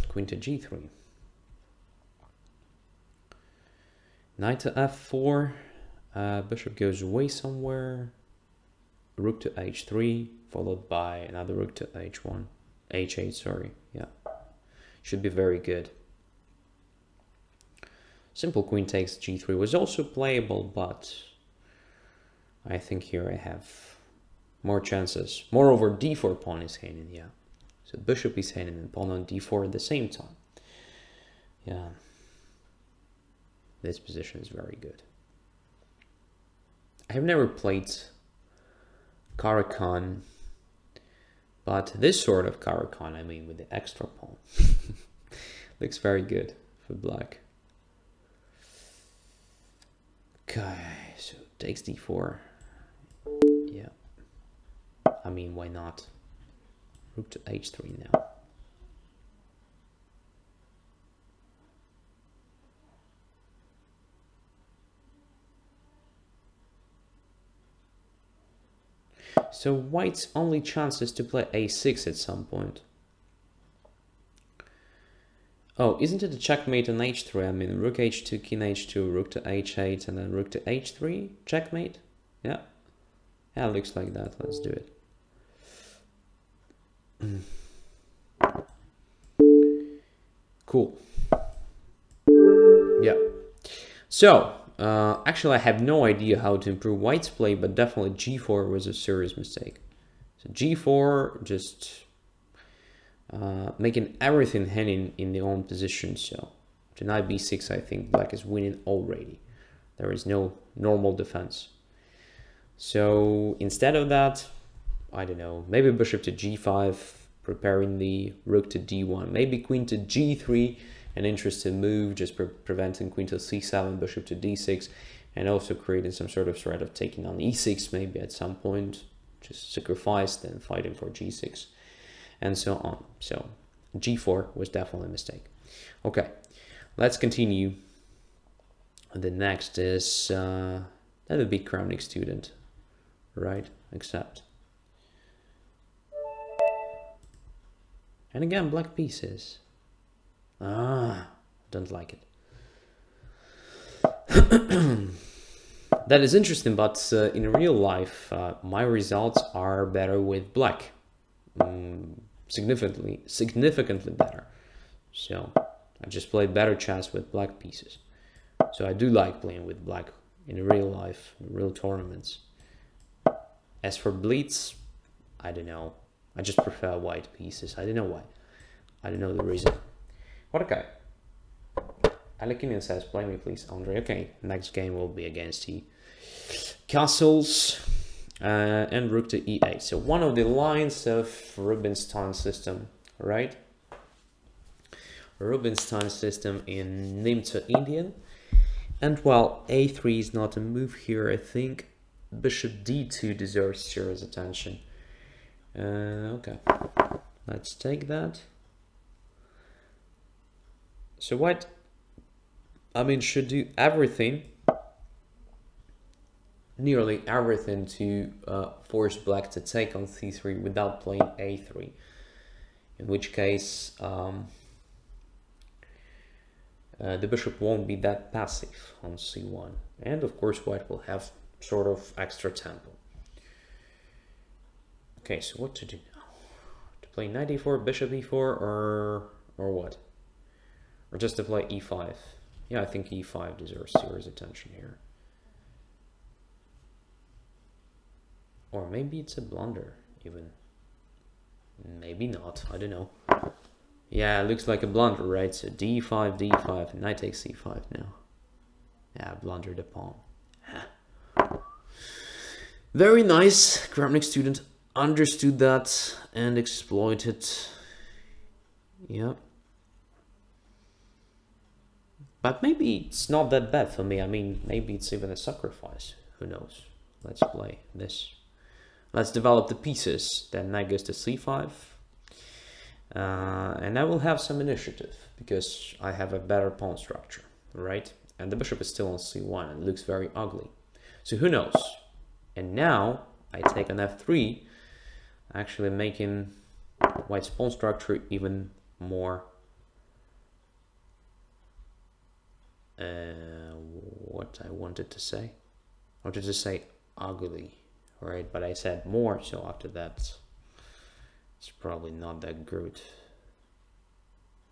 Queen to g3. Knight to f4. Bishop goes away somewhere. Rook to h3, followed by another rook to h1. h8, sorry. Yeah. Should be very good. Simple queen takes g3 was also playable, but I think here I have more chances. Moreover, d4 pawn is hanging, yeah. So bishop is hanging and pawn on d4 at the same time. Yeah. This position is very good. I have never played Caro-Kann, but this sort of Caro-Kann, I mean with the extra pawn, looks very good for black. Okay, so takes d4. Yeah. I mean, why not? Rook to h3 now. So white's only chance is to play a6 at some point. Oh, isn't it a checkmate on h3? I mean, rook h2, king h2, rook to h8, and then rook to h3? Checkmate? Yeah. Yeah, looks like that. Let's do it. Cool. Yeah. So, actually I have no idea how to improve white's play, but definitely g4 was a serious mistake. So g4, just making everything hanging in their own position. So to knight b6, I think black is winning already. There is no normal defense. So instead of that, I don't know, maybe bishop to g5, preparing the rook to d1, maybe queen to g3, an interesting move, just preventing queen to c7, bishop to d6, and also creating some sort of threat of taking on e6 maybe at some point, just sacrifice, then fighting for g6, and so on. So g4 was definitely a mistake. Okay, let's continue. The next is that would be Kramnik student, right? Accept. And again, black pieces. Don't like it. That is interesting, but in real life, my results are better with black. Significantly better. So I just played better chess with black pieces. So I do like playing with black in real life, in real tournaments. As for Blitz, I don't know. I just prefer white pieces. I don't know why. I don't know the reason. What okay. Alekinian says, play me please, Andre. Okay, next game will be against the castles and rook to e8. So one of the lines of Rubinstein system, right? Rubinstein system in Nimta Indian. And while a3 is not a move here, I think bishop d2 deserves serious attention. Okay, let's take that. So white, I mean, should do everything, nearly everything, to force black to take on c3 without playing a3. In which case, the bishop won't be that passive on c1. And of course, white will have sort of extra tempo. Okay, so what to do now? To play knight e4, bishop e4, or what? Or just to play e5? Yeah, I think e5 deserves serious attention here. Or maybe it's a blunder, even. Maybe not, I don't know. Yeah, it looks like a blunder, right? So d5, d5, and knight takes c5 now. Yeah, blunder the pawn. Very nice. Kramnik student understood that and exploited. Yeah. But maybe it's not that bad for me. I mean, maybe it's even a sacrifice. Who knows? Let's play this. Let's develop the pieces. Then knight goes to c5. And I will have some initiative because I have a better pawn structure, right? And the bishop is still on c1 and it looks very ugly. So who knows? And now I take on f3, actually making white's pawn structure even more what I wanted to say. I wanted to say ugly, right? But I said more, so after that it's probably not that good.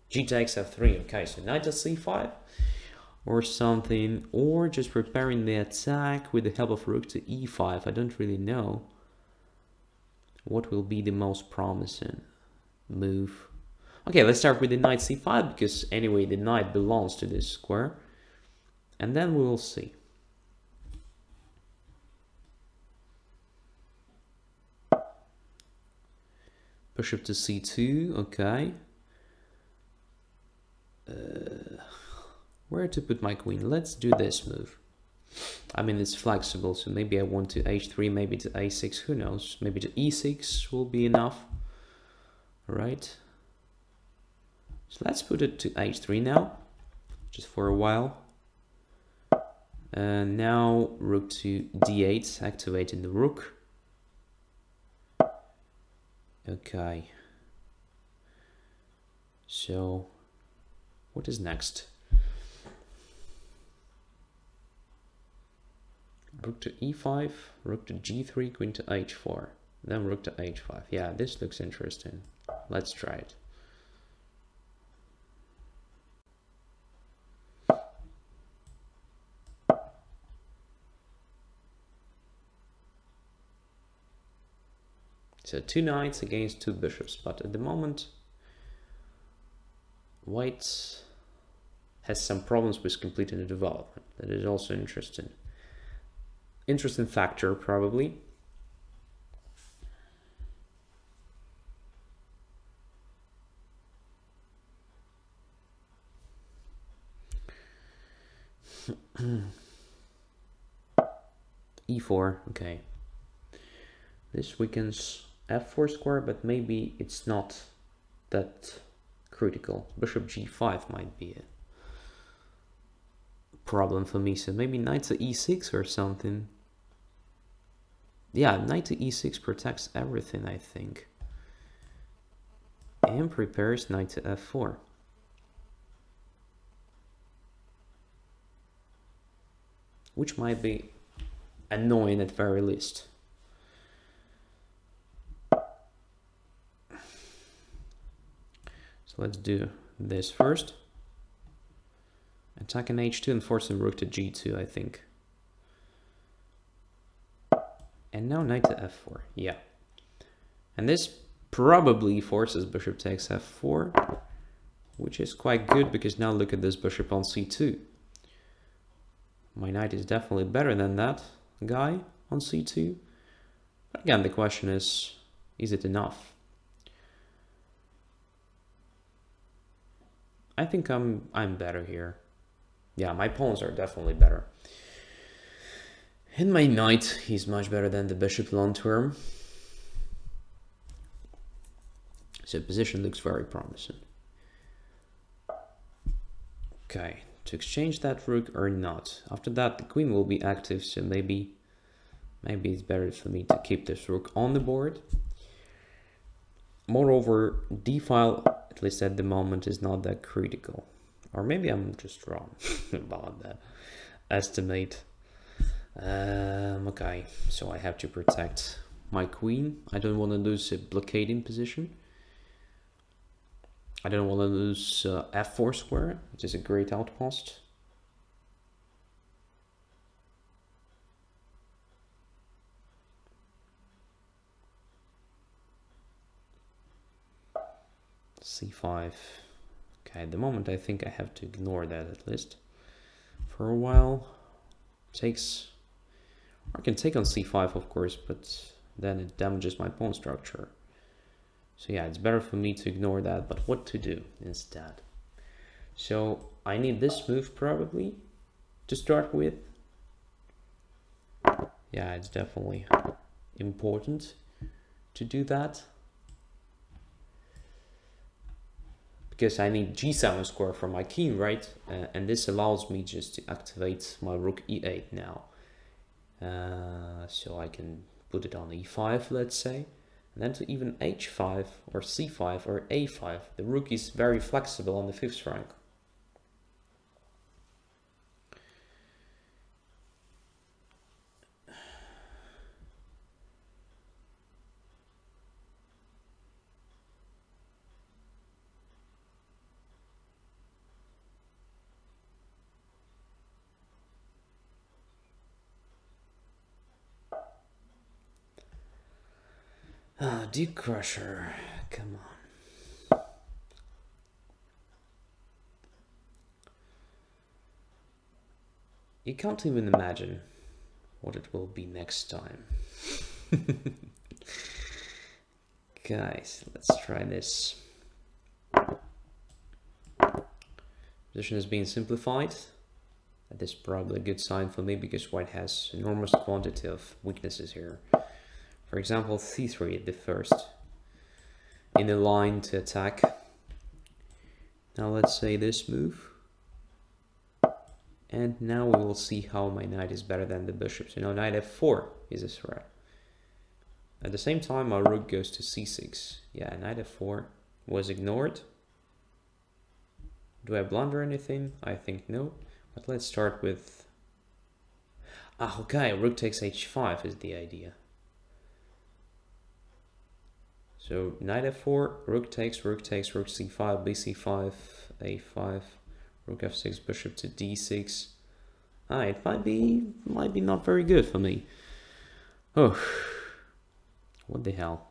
G takes f3. Okay, so knight to c5 or something, or just preparing the attack with the help of rook to e5. I don't really know what will be the most promising move. Okay, let's start with the knight c5, because anyway the knight belongs to this square, and then we will see. Bishop to c2. Okay, where to put my queen? Let's do this move. I mean, it's flexible, so maybe I want to h3, maybe to a6, who knows? Maybe to e6 will be enough, right? So let's put it to h3 now, just for a while. And now rook to d8, activating the rook. Okay. So, what is next? Rook to e5, rook to g3, queen to h4, then rook to h5. Yeah, this looks interesting. Let's try it. So 2 knights against 2 bishops, but at the moment white has some problems with completing the development. That is also interesting. Interesting factor, probably. e4, okay. This weakens f4 square, but maybe it's not that critical. Bishop g5 might be a problem for me, so maybe knight to e6 or something. Yeah, knight to e6 protects everything, I think. And prepares knight to f4. Which might be annoying at very least. So let's do this first. Attack an h2 and force him rook to g2, I think. And now knight to f4, yeah. And this probably forces bishop takes f4, which is quite good because now look at this bishop on c2. My knight is definitely better than that guy on c2. But again, the question is it enough? I think I'm better here. Yeah, my pawns are definitely better. And my knight, he's much better than the bishop long term. So position looks very promising. Okay, to exchange that rook or not. After that, the queen will be active, so maybe it's better for me to keep this rook on the board. Moreover, d-file, at least at the moment, is not that critical. Or maybe I'm just wrong about that estimate. Okay, so I have to protect my queen. I don't want to lose a blockading position. I don't want to lose f4 square, which is a great outpost. c5. Okay, at the moment I think I have to ignore that at least for a while. Takes, I can take on c5 of course, but then it damages my pawn structure. So yeah, it's better for me to ignore that, but what to do instead? So I need this move probably to start with. Yeah, it's definitely important to do that. Because I need g7 square for my king, right? And this allows me just to activate my rook e8 now. So I can put it on e5, let's say. And then to even h5 or c5 or a5. The rook is very flexible on the 5th rank. Ah, Deep Crusher, come on. You can't even imagine what it will be next time. Guys, let's try this. Position is being simplified. That is probably a good sign for me because white has enormous quantity of weaknesses here. For example, c3 at the first in a line to attack. Now let's say this move. And now we will see how my knight is better than the bishop. So now knight f4 is a threat. At the same time, my rook goes to c6. Yeah, knight f4 was ignored. Do I blunder anything? I think no. But let's start with... Ah, okay, rook takes h5 is the idea. So knight f4, rook takes, rook c5, bc5, a5, rook f6, bishop to d6. Ah, it might be not very good for me. Oh, what the hell?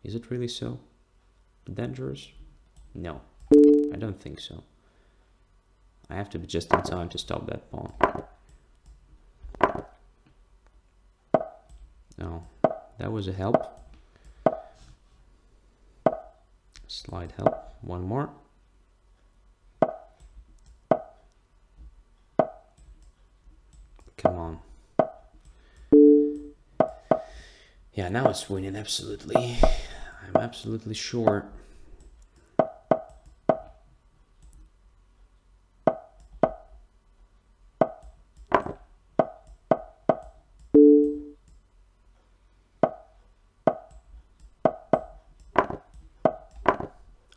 Is it really so dangerous? No, I don't think so. I have to be just in time to stop that pawn. No, that was a help. Slight help. One more. Come on. Yeah, now it's winning, absolutely. I'm absolutely sure.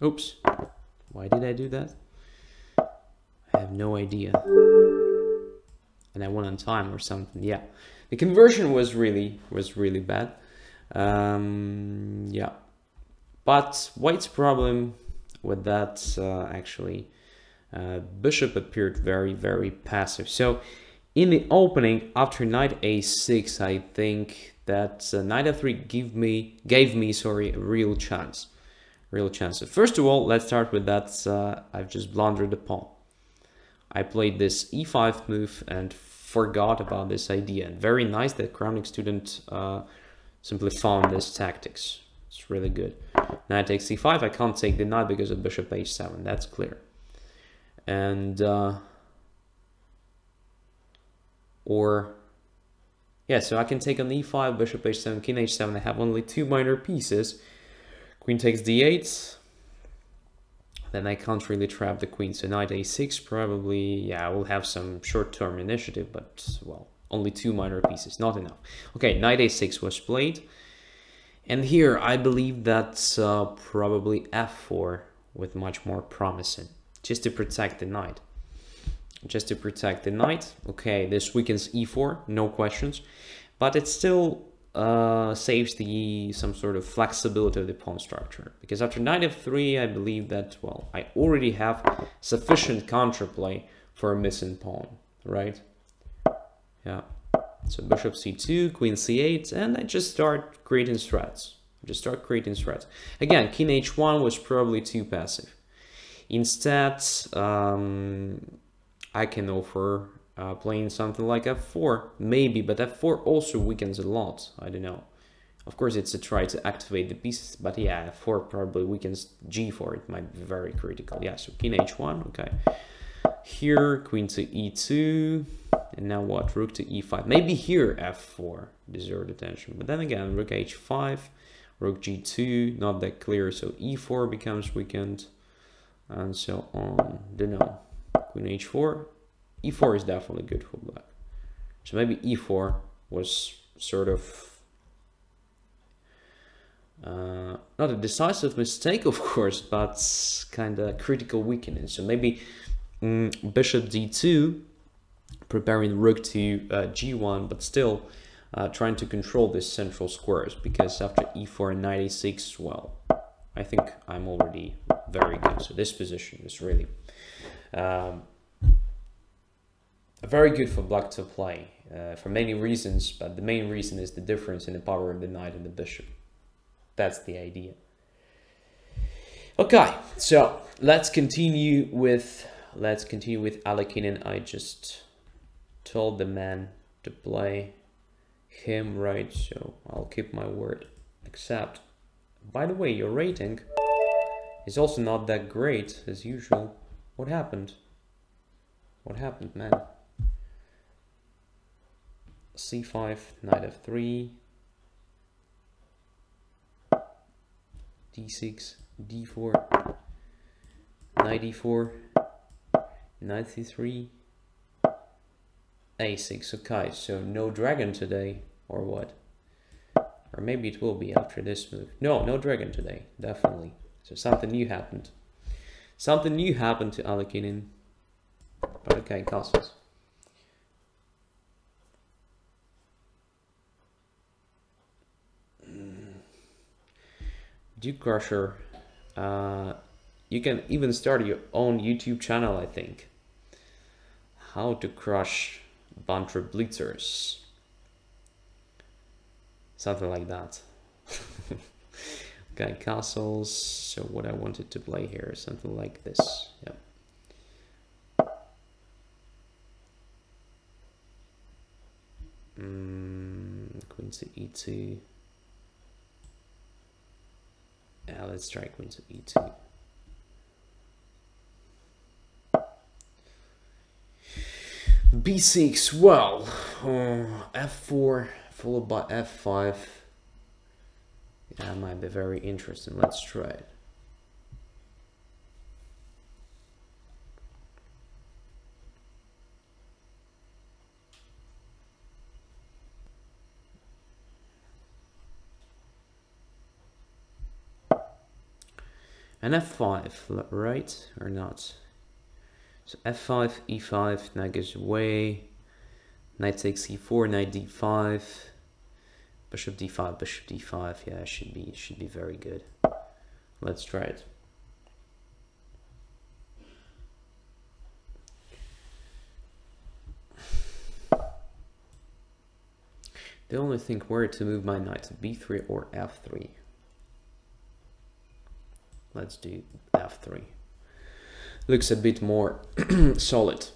Oops. Why did I do that? I have no idea. And I won on time or something. Yeah. The conversion was really bad. Yeah. But white's problem with that actually bishop appeared very passive. So in the opening after knight a6, I think that knight f3 gave me a real chance. First of all, let's start with that. I've just blundered the pawn. I played this e5 move and forgot about this idea. And very nice that crowning student simply found this tactics. It's really good. Knight takes c5. I can't take the knight because of bishop h7. That's clear. And yeah, so I can take on e5, bishop h7, king h7. I have only two minor pieces. Queen takes d8, then I can't really trap the queen. So knight a6 probably, yeah, I will have some short-term initiative, but well, only two minor pieces, not enough. Okay, knight a6 was played. And here I believe that's probably f4 with much more promising, just to protect the knight. Okay, this weakens e4, no questions, but it still saves some sort of flexibility of the pawn structure, because after knight f3 I believe that, well, I already have sufficient counterplay for a missing pawn, right? Yeah, so bishop c2, queen c8, and I just start creating threats. Again, king h1 was probably too passive. Instead, I can offer playing something like f4, maybe, but f4 also weakens a lot. I don't know. Of course, it's a try to activate the pieces, but yeah, f4 probably weakens g4. It might be very critical. Yeah, so king h1, okay. Here, queen to e2, and now what? Rook to e5. Maybe here f4 deserved attention, but then again, rook h5, rook g2, not that clear, so e4 becomes weakened, and so on. Don't know. Queen h4. e4 is definitely good for black. So maybe e4 was sort of not a decisive mistake, of course, but kind of critical weakening. So maybe bishop d2, preparing rook to g1, but still trying to control these central squares, because after e4 and knight a6, well, I think I'm already very good. So this position is really very good for black to play for many reasons, but the main reason is the difference in the power of the knight and the bishop. That's the idea. Okay, so let's continue with Alekinen. I just told the man to play him right, so I'll keep my word. Except, by the way, your rating is also not that great as usual. What happened? What happened, man? c5, knight f3, d6, d4, knight e4, knight c3, a6. Okay, so no dragon today, or what? Or maybe it will be after this move. No, no dragon today, definitely. So something new happened. Something new happened to Alekinin. But okay, castles. Duke Crusher. You can even start your own YouTube channel, I think. How to crush Banter Blitzers. Something like that. Okay, castles. So what I wanted to play here is something like this. Yeah. Queen to e2. Yeah, let's try queen to e2. b6, well, f4 followed by f5. Yeah, that might be very interesting. Let's try it. And f5, right or not? So f5, e5, knight goes away. Knight takes e4, knight d5. Bishop d5, bishop d5. Yeah, it should be very good. Let's try it. The only thing where to move my knight to b3 or f3. Let's do f3. Looks a bit more solid,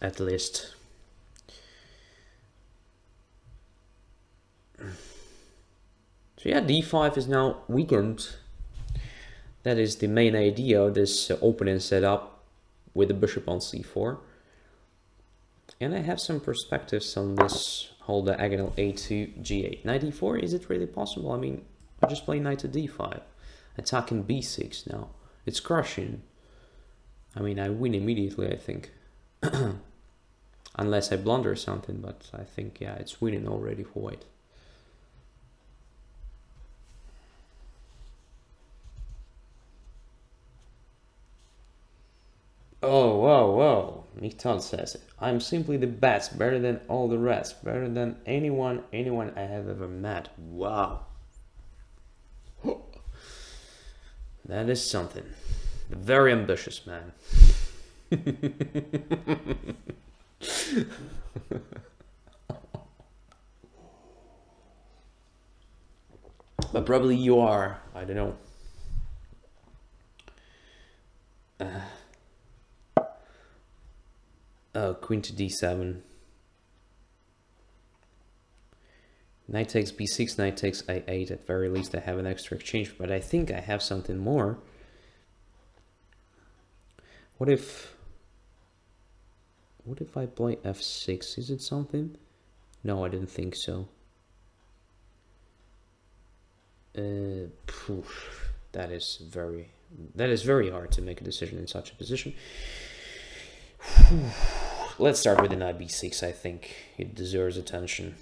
at least. So yeah, d5 is now weakened. That is the main idea of this opening setup with the bishop on c4. And I have some perspectives on this whole diagonal a2, g8. Knight d4, is it really possible? I mean, I just play knight to d5. Attacking b6 now. It's crushing. I mean, I win immediately, I think. Unless I blunder something, but I think, yeah, it's winning already for white. Oh, whoa, whoa. Michtal says it. I'm simply the best, better than all the rest, better than anyone I have ever met. Wow. That is something. Very ambitious man. But probably you are. I don't know. Oh, queen to d7. Knight takes b6, knight takes a8. At very least I have an extra exchange, but I think I have something more. What if I play f6? Is it something? No, I didn't think so. That is very hard to make a decision in such a position. Let's start with the knight b6. I think it deserves attention.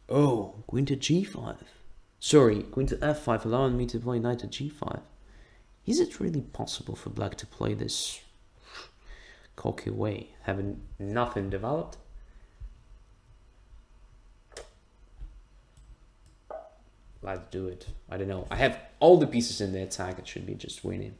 Oh, queen to g5. Sorry, queen to f5, allowing me to play knight to g5. Is it really possible for black to play this cocky way, having nothing developed? Let's do it. I don't know. I have all the pieces in the attack. It should be just winning.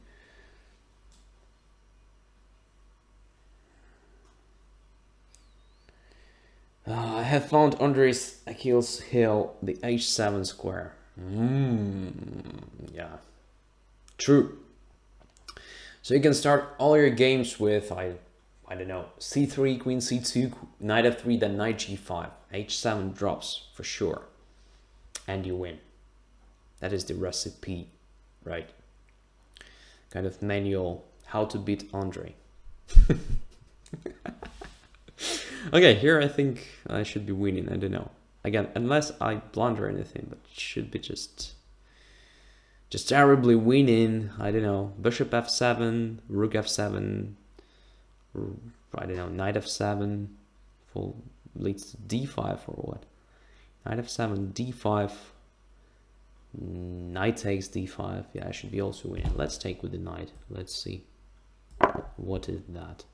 I have found Andres Achilles' heel, the h7 square. Yeah. True. So you can start all your games with, I don't know, c3, queen c2, knight f3, then knight g5. h7 drops for sure. And you win. That is the recipe, right? Kind of manual, how to beat Andre. Okay, here I think I should be winning, I don't know. Again, unless I blunder anything, but it should be just terribly winning. I don't know, bishop f7, rook f7, I don't know, knight f7, full leads to d5 or what. Knight f7, d5, knight takes d5. Yeah, I should be also winning. Let's take with the knight. Let's see. What is that?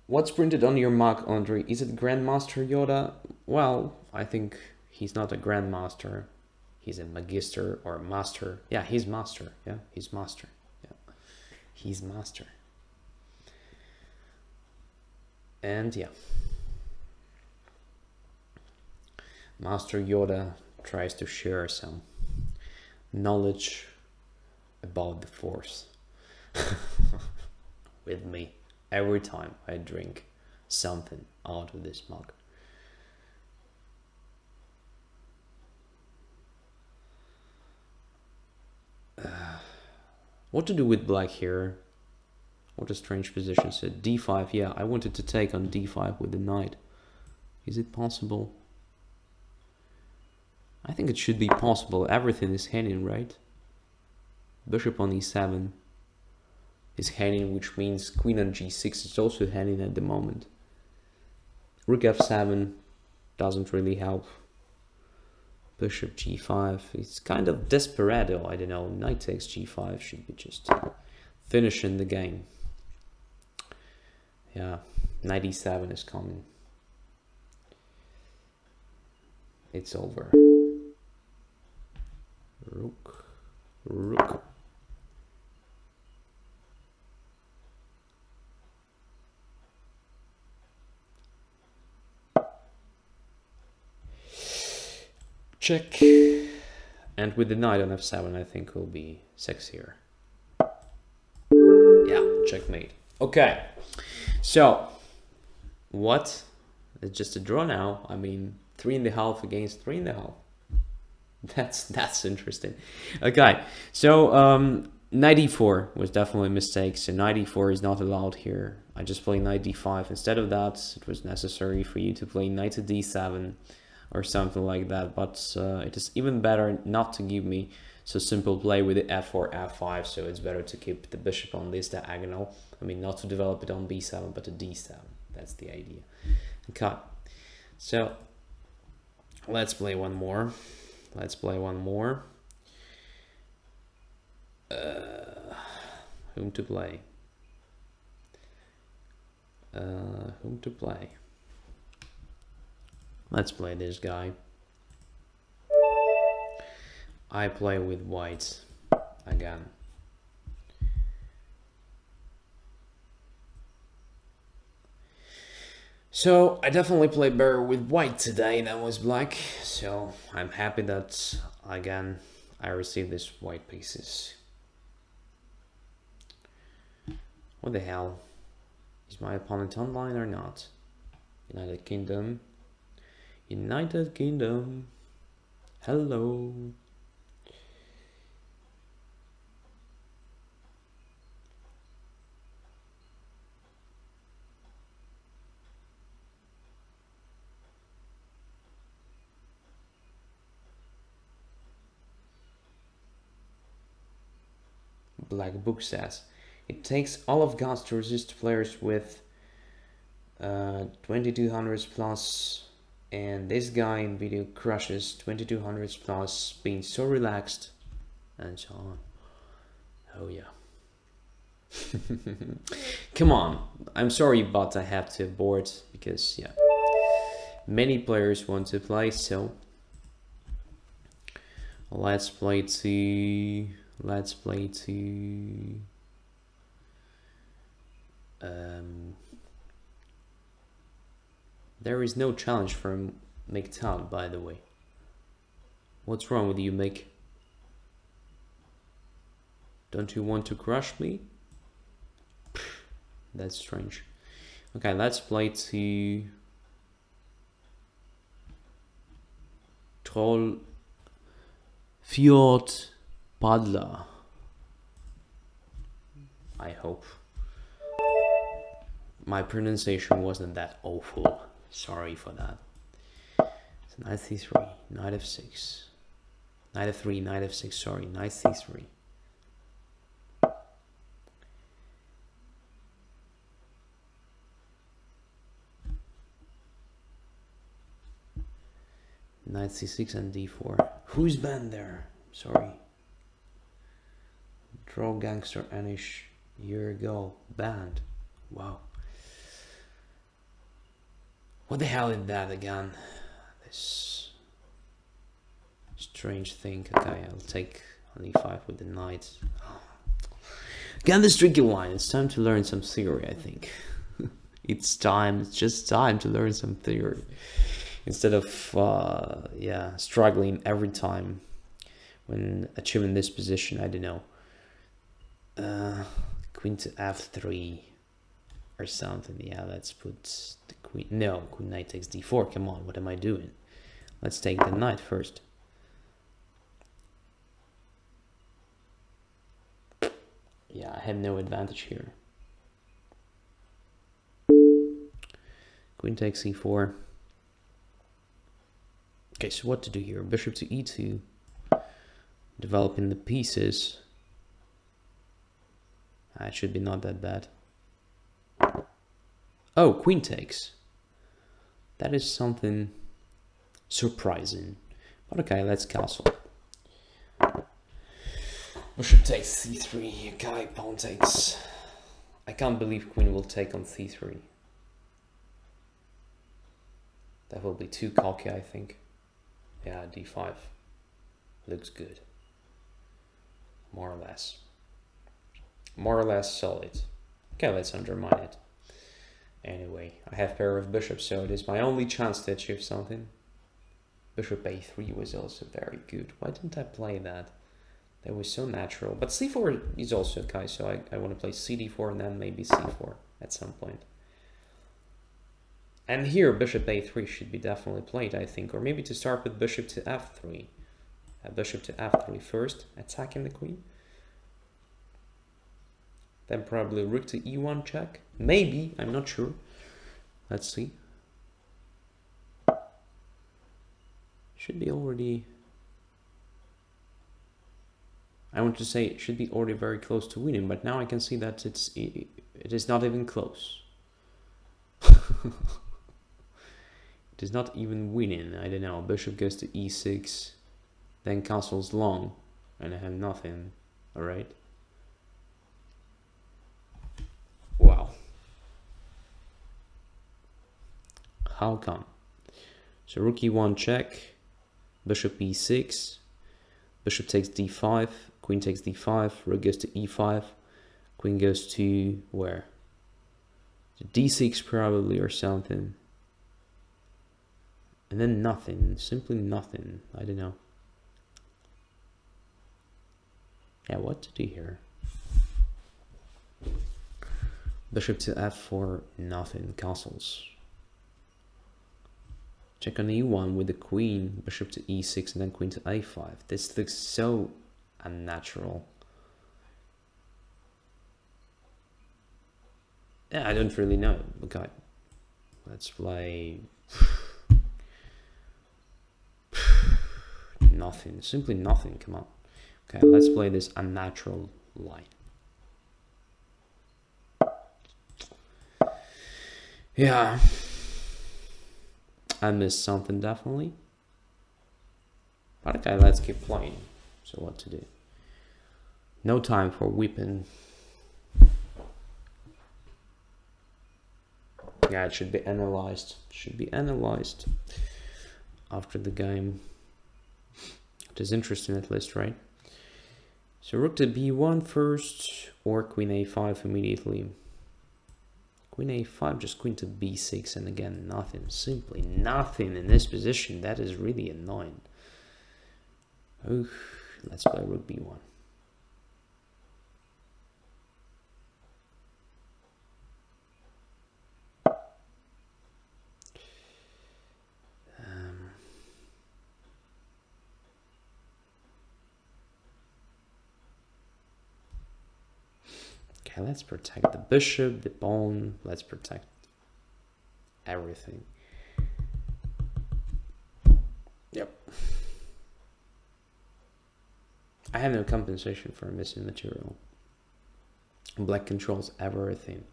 What's printed on your mug, Andre? Is it Grandmaster Yoda? Well, I think he's not a Grandmaster. He's a Magister or Master. Yeah, he's Master. Yeah, he's Master. Yeah, he's Master. And yeah, Master Yoda tries to share some knowledge about the Force with me every time I drink something out of this mug. What to do with black here? What a strange position. So d5, yeah, I wanted to take on d5 with the knight. Is it possible? I think it should be possible. Everything is hanging, right? Bishop on e7 is hanging, which means queen on g6 is also hanging at the moment. Rook f7 doesn't really help. Bishop g5, it's kind of desperado, I don't know. Knight takes g5 should be just finishing the game. Yeah, knight e7 is coming. It's over. Rook, rook. Check. And with the knight on f7, I think will be sexier. Yeah, checkmate. Okay. So, what? It's just a draw now. I mean, 3.5 against 3.5. That's interesting. Okay, so knight e4 was definitely a mistake. So knight e4 is not allowed here. I just played knight d5. Instead of that, it was necessary for you to play knight to d7 or something like that. But it is even better not to give me so simple play with the f4, f5. So it's better to keep the bishop on this diagonal. I mean, not to develop it on b7, but to d7. That's the idea. Okay, so let's play one more. Let's play one more. Whom to play? Whom to play? Let's play this guy. I play with white again. So I definitely played better with white today than was black. So I'm happy that again I received these white pieces. What the hell? Is my opponent online or not? United Kingdom. United Kingdom. Hello. Black Book says it takes all of God's to resist players with 2200s plus, and this guy in video crushes 2200s plus, being so relaxed and so on. Oh yeah. Come on, I'm sorry, but I have to abort because yeah, many players want to play. So let's play to there is no challenge from McTown, by the way. What's wrong with you, Mick? Don't you want to crush me? That's strange. Okay, let's play to Troll Fjord Padla. I hope my pronunciation wasn't that awful. Sorry for that. So knight c3, knight f6, knight f3, knight f6, sorry, knight c3. Knight c6 and d4. Who's banned there? Sorry. Draw gangster Anish. Year ago. Banned. Wow. What the hell is that again? This strange thing. Okay, I'll take on e5 with the knight. Again, this tricky line. It's time to learn some theory, I think. It's just time to learn some theory. Instead of, yeah, struggling every time when achieving this position, I don't know. Queen to f3 or something. Yeah, let's put the queen. No, queen knight takes d4. Come on, what am I doing? Let's take the knight first. Yeah, I have no advantage here. Queen takes e4. Okay, so what to do here? Bishop to e2. Developing the pieces. It should be not that bad. Oh, queen takes. That is something surprising. But okay, let's castle. Bishop takes c3. Okay, pawn takes. I can't believe queen will take on c3. That will be too cocky, I think. Yeah, d5. Looks good. More or less. More or less solid. Okay, let's undermine it. Anyway, I have pair of bishops, so it is my only chance to achieve something. Bishop a3 was also very good. Why didn't I play that? That was so natural. But c4 is also okay, so I want to play cd4 and then maybe c4 at some point. And here bishop a3 should be definitely played, I think. Or maybe to start with bishop to f3. Bishop to f3 first, attacking the queen. Then probably rook to e1 check. Maybe, I'm not sure. Let's see. Should be already... I want to say it should be already very close to winning, but now I can see that it is not even close. It is not even winning. I don't know. Bishop goes to e6, then castles long, and I have nothing. All right. Wow. How come? So rook e1 check, bishop e6, bishop takes d5, queen takes d5, rook goes to e5, queen goes to where? To d6 probably or something. And then nothing, simply nothing. I don't know. Yeah, what to do here? Bishop to f4, nothing, castles. Check on e1 with the queen, bishop to e6, and then queen to a5. This looks so unnatural. Yeah, I don't really know. Okay, let's play... Nothing, simply nothing, come on. Okay, let's play this unnatural line. Yeah, I missed something definitely. But okay, let's keep playing. So what to do? No time for whipping. Yeah, it should be analyzed. Should be analyzed after the game. It is interesting at least, right? So rook to b1 first, or queen a5 immediately. Queen a5, just queen to b6, and again, nothing. Simply nothing in this position. That is really annoying. Oh, let's play rook b1. Okay, let's protect the bishop, the pawn. Let's protect everything. Yep. I have no compensation for missing material. Black controls everything.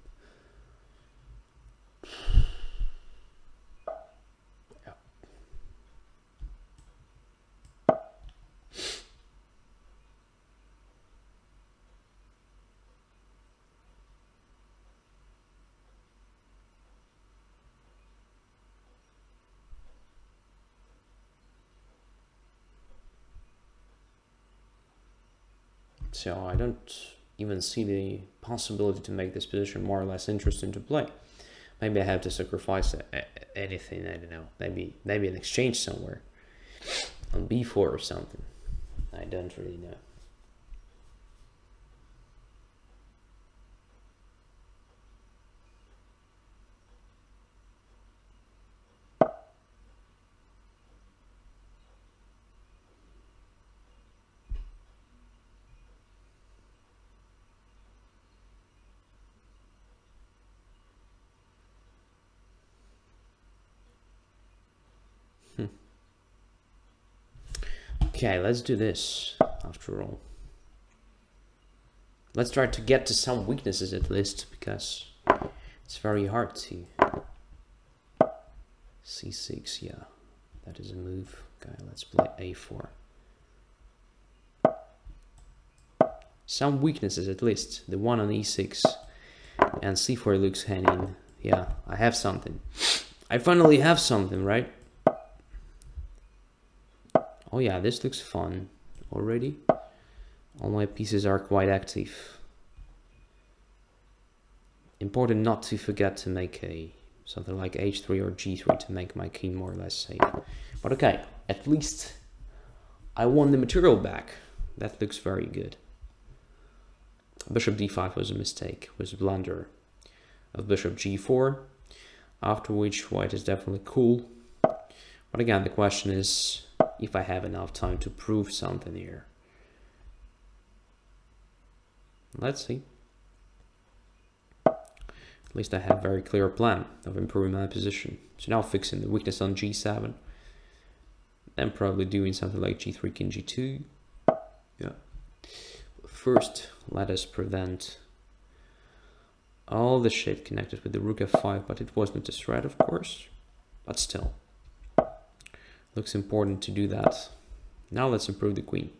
Yep. So I don't even see the possibility to make this position more or less interesting to play. Maybe I have to sacrifice anything, I don't know, maybe an exchange somewhere on b4 or something. I don't really know. Okay, let's do this after all. Let's try to get to some weaknesses at least, because it's very hard to. c6, yeah, that is a move. Okay, let's play a4. Some weaknesses at least. The one on e6 and c4 looks hanging. Yeah, I have something. I finally have something, right? Oh yeah, this looks fun already. All my pieces are quite active. Important not to forget to make something like h3 or g3 to make my king more or less safe. But okay, at least I won the material back. That looks very good. Bishop d5 was a mistake, was a blunder of bishop g4, after which white is definitely cool. But again, the question is if I have enough time to prove something here. Let's see. At least I have a very clear plan of improving my position. So now fixing the weakness on g7. Then probably doing something like g3, king g2. Yeah. First, let us prevent all the shit connected with the rook f5, but it wasn't a threat, of course. But still. Looks important to do that. Now let's improve the queen.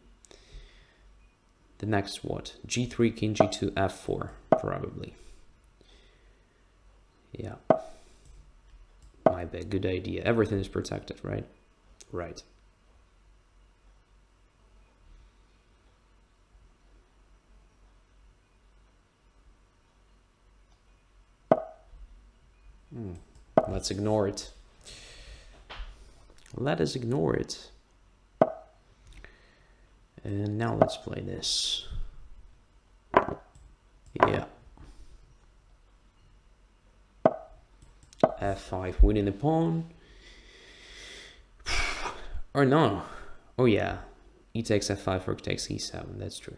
The next what? g3, king g2, f4, probably. Yeah. Might be a good idea. Everything is protected, right? Right. Let's ignore it. Let us ignore it. And now let's play this. Yeah. f5, winning the pawn. Or no. Oh yeah. E takes f5, rook takes e7. That's true.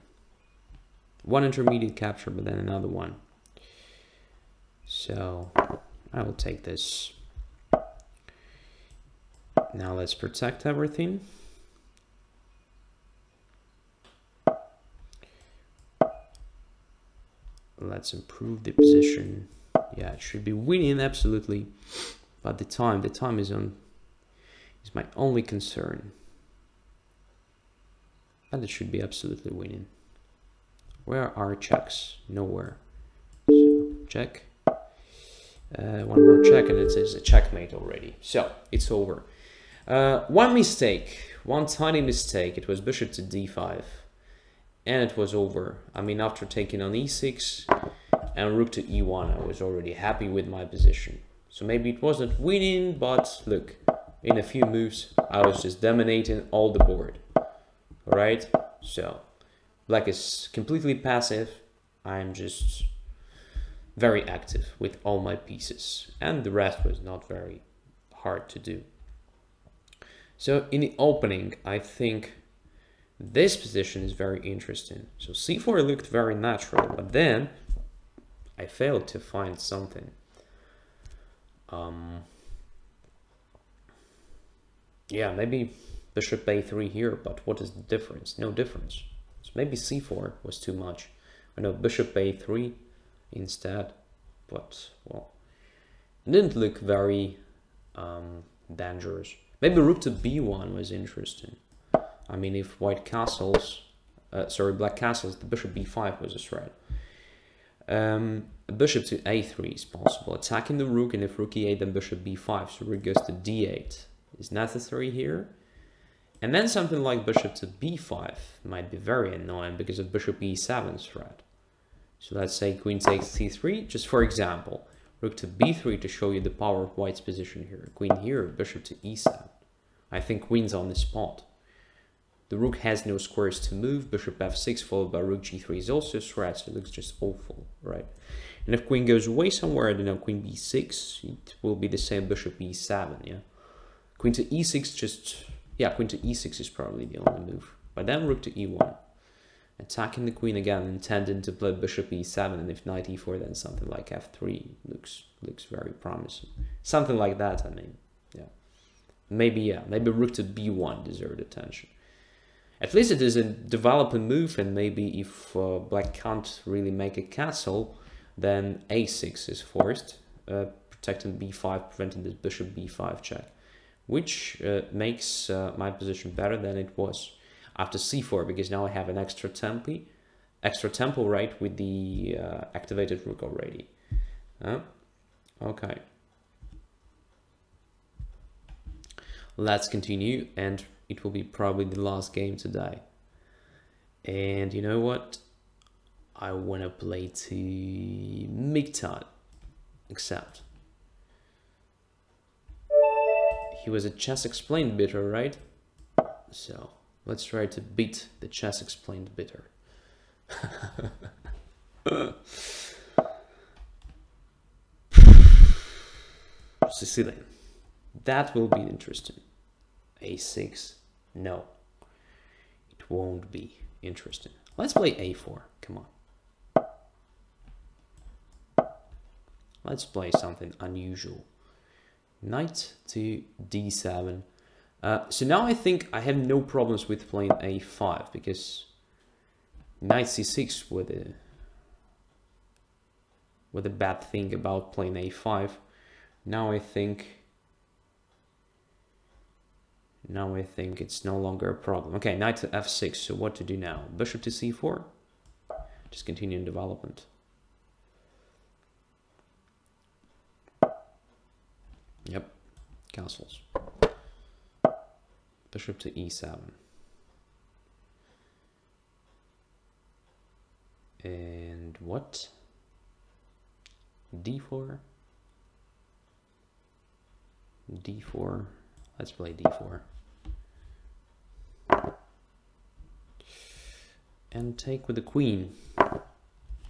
One intermediate capture, but then another one. So I will take this. Now let's protect everything. Let's improve the position. Yeah, it should be winning absolutely, but the time is my only concern. And it should be absolutely winning. Where are checks? Nowhere. So, check. One more check and it is a checkmate already. So it's over. One mistake, one tiny mistake. It was bishop to d5, and it was over. I mean, after taking on e6 and rook to e1, I was already happy with my position. So maybe it wasn't winning, but look, in a few moves, I was just dominating all the board. All right, so black is completely passive. I'm just very active with all my pieces, and the rest was not very hard to do. So in the opening, I think this position is very interesting. So c4 looked very natural, but then I failed to find something. Yeah, maybe bishop a3 here, but what is the difference? No difference. So maybe c4 was too much. I know bishop a3 instead, but well, it didn't look very dangerous. Maybe rook to b1 was interesting. I mean, if white castles, black castles, the bishop b5 was a threat. Bishop to a3 is possible, attacking the rook, and if rook e8, then bishop b5, so rook goes to d8 is necessary here. And then something like bishop to b5 might be very annoying because of bishop e7 threat. So let's say queen takes c3, just for example. Rook to b3 to show you the power of white's position here. Queen here, bishop to e7. I think queen's on the spot. The rook has no squares to move. Bishop f6 followed by rook g3 is also a threat, so it looks just awful, right? And if queen goes away somewhere, I don't know, queen b6, it will be the same bishop e7, yeah? Queen to e6 just... Yeah, queen to e6 is probably the only move. But then rook to e1. Attacking the queen again, intending to play bishop e7, and if knight e4, then something like f3 looks very promising. Something like that, I mean, yeah. Maybe rook to b1 deserved attention. At least it is a developing move, and maybe if black can't really make a castle, then a6 is forced, protecting b5, preventing this bishop b5 check, which makes my position better than it was after c4, because now I have an extra tempo right with the activated rook already. Okay. Let's continue, and it will be probably the last game today. And you know what? I want to play to Miktat, except he was a Chess Explained bidder, right? So let's try to beat the Chess Explained bidder. Sicilian. That will be interesting. A6. No. It won't be interesting. Let's play a4. Come on. Let's play something unusual. Knight to d7. So now I think I have no problems with playing a5, because knight c6 with a bad thing about playing a5. Now I think it's no longer a problem. Okay, knight to f6. So what to do now? Bishop to c4. Just continue in development. Yep, castles. Bishop to e7. And what? d4. d4. Let's play d4. And take with the queen.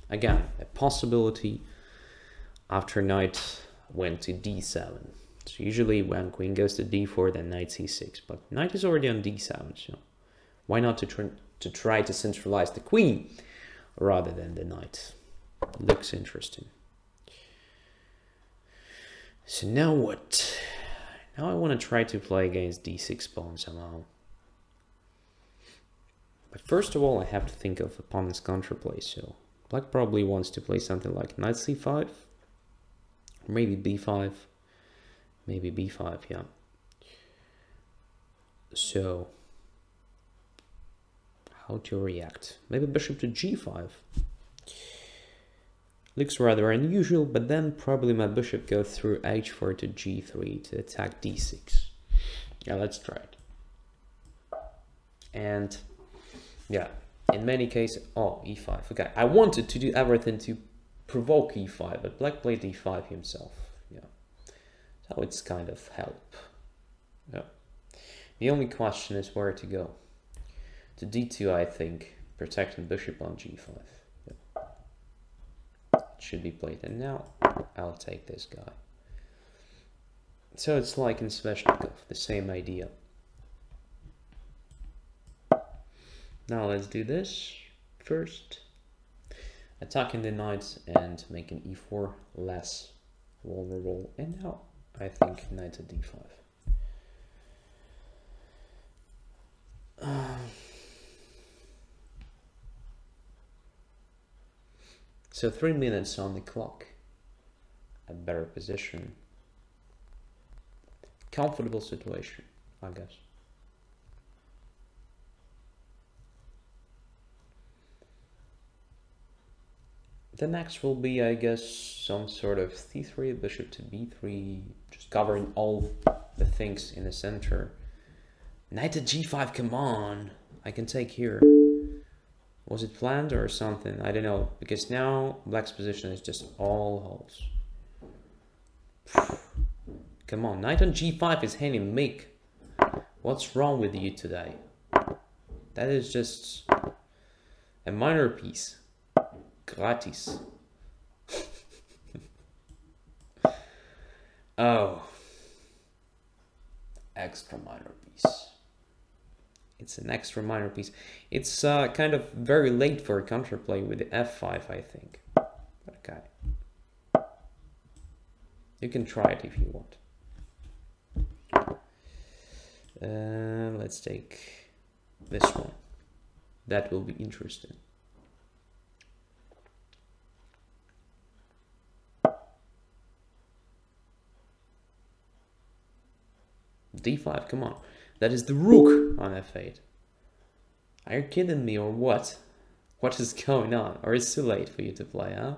Again, a possibility after knight went to d7. So usually when queen goes to d4, then knight c6. But knight is already on d7, so why not to try to centralize the queen rather than the knight? Looks interesting. So now what? Now I want to try to play against d6 pawn somehow. But first of all, I have to think of opponent's counterplay. So black probably wants to play something like knight c5, or maybe b5, maybe b5, yeah. So how to react? Maybe bishop to g5. Looks rather unusual, but then probably my bishop goes through h4 to g3 to attack d6. Yeah, let's try it. And yeah, in many cases, oh, e5. Okay, I wanted to do everything to provoke e5, but black played e5 himself. Yeah, so it's kind of help. Yeah. The only question is where to go. To d2, I think, protecting bishop on g5. Yeah. It should be played, and now I'll take this guy. So it's like in Sveshnikov, the same idea. Now let's do this first. Attacking the knights and making e4 less vulnerable. And now I think knight to d5. So 3 minutes on the clock. A better position. Comfortable situation, I guess. The next will be, I guess, some sort of c3, bishop to b3, just covering all the things in the center. Knight at g5, come on. I can take here. Was it planned or something? I don't know. Because now black's position is just all holes. Come on, knight on g5 is handing Mick. What's wrong with you today? That is just a minor piece. Gratis. Oh. Extra minor piece. It's an extra minor piece. It's kind of very late for a counterplay with the f5, I think. Okay. You can try it if you want. Let's take this one. That will be interesting. d5, come on. That is the rook on f8. Are you kidding me or what? What is going on? Or it's too late for you to play, huh?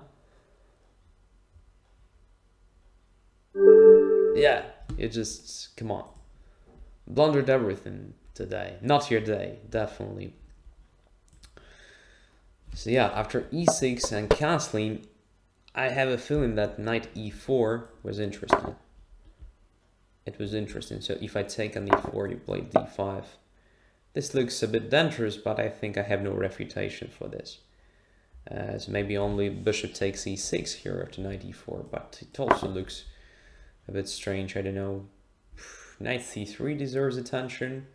Yeah, you just, come on. Blundered everything today. Not your day, definitely. So yeah, after e6 and castling, I have a feeling that knight e4 was interesting. It was interesting. So if I take on e4, you play d5. This looks a bit dangerous, but I think I have no refutation for this. So maybe only bishop takes e6 here after knight e4, but it also looks a bit strange. I don't know. Knight c3 deserves attention.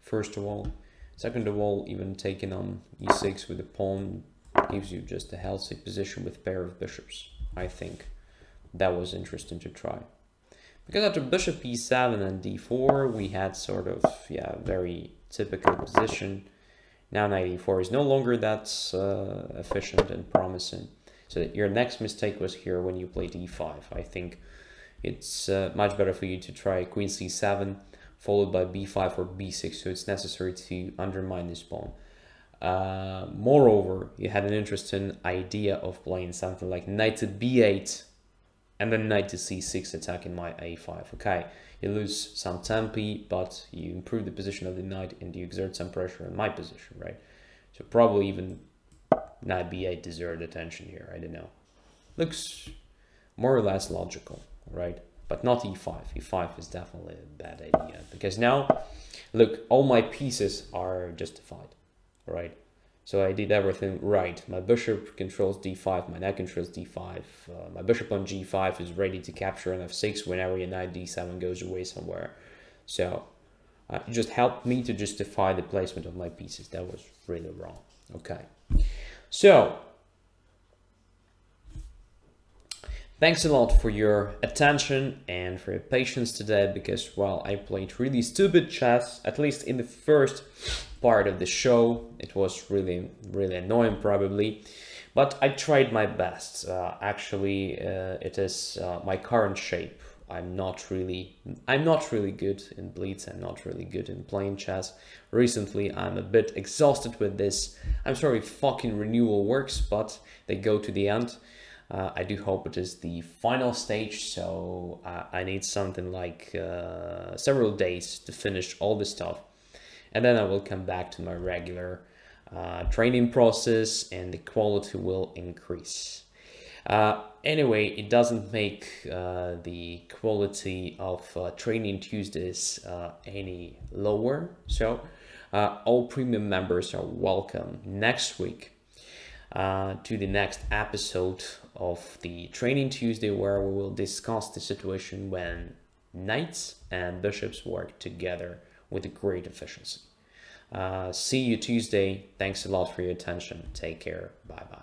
First of all. Second of all, even taking on e6 with a pawn gives you just a healthy position with pair of bishops. I think that was interesting to try. Because after bishop e7 and d4, we had sort of, yeah, very typical position. Now knight e4 is no longer that efficient and promising. So your next mistake was here when you played e5. I think it's much better for you to try queen c7, followed by b5 or b6, so it's necessary to undermine this pawn. Moreover, you had an interesting idea of playing something like knight to b8, and then knight to c6 attacking my a5. Okay, you lose some tempi, but you improve the position of the knight and you exert some pressure on my position, right? So probably even knight b8 deserved attention here, I don't know. Looks more or less logical, right? But not e5. e5 is definitely a bad idea, because now, look, all my pieces are justified, right? So I did everything right. My bishop controls d5, my knight controls d5, my bishop on g5 is ready to capture an f6 whenever your knight d7 goes away somewhere. So it just helped me to justify the placement of my pieces. That was really wrong. Okay, so thanks a lot for your attention and for your patience today, because, well, I played really stupid chess, at least in the first part of the show. It was really annoying probably, but I tried my best. Actually, it is my current shape. I'm not really good in Blitz. I'm not really good in playing chess. Recently, I'm a bit exhausted with this. I'm sorry if fucking renewal works, but they go to the end. I do hope it is the final stage, so I need something like several days to finish all this stuff. And then I will come back to my regular training process and the quality will increase. Anyway, it doesn't make the quality of Training Tuesdays any lower. So all premium members are welcome next week to the next episode of the Training Tuesday, where we will discuss the situation when knights and bishops work together with great efficiency. See you Tuesday. Thanks a lot for your attention. Take care. Bye bye.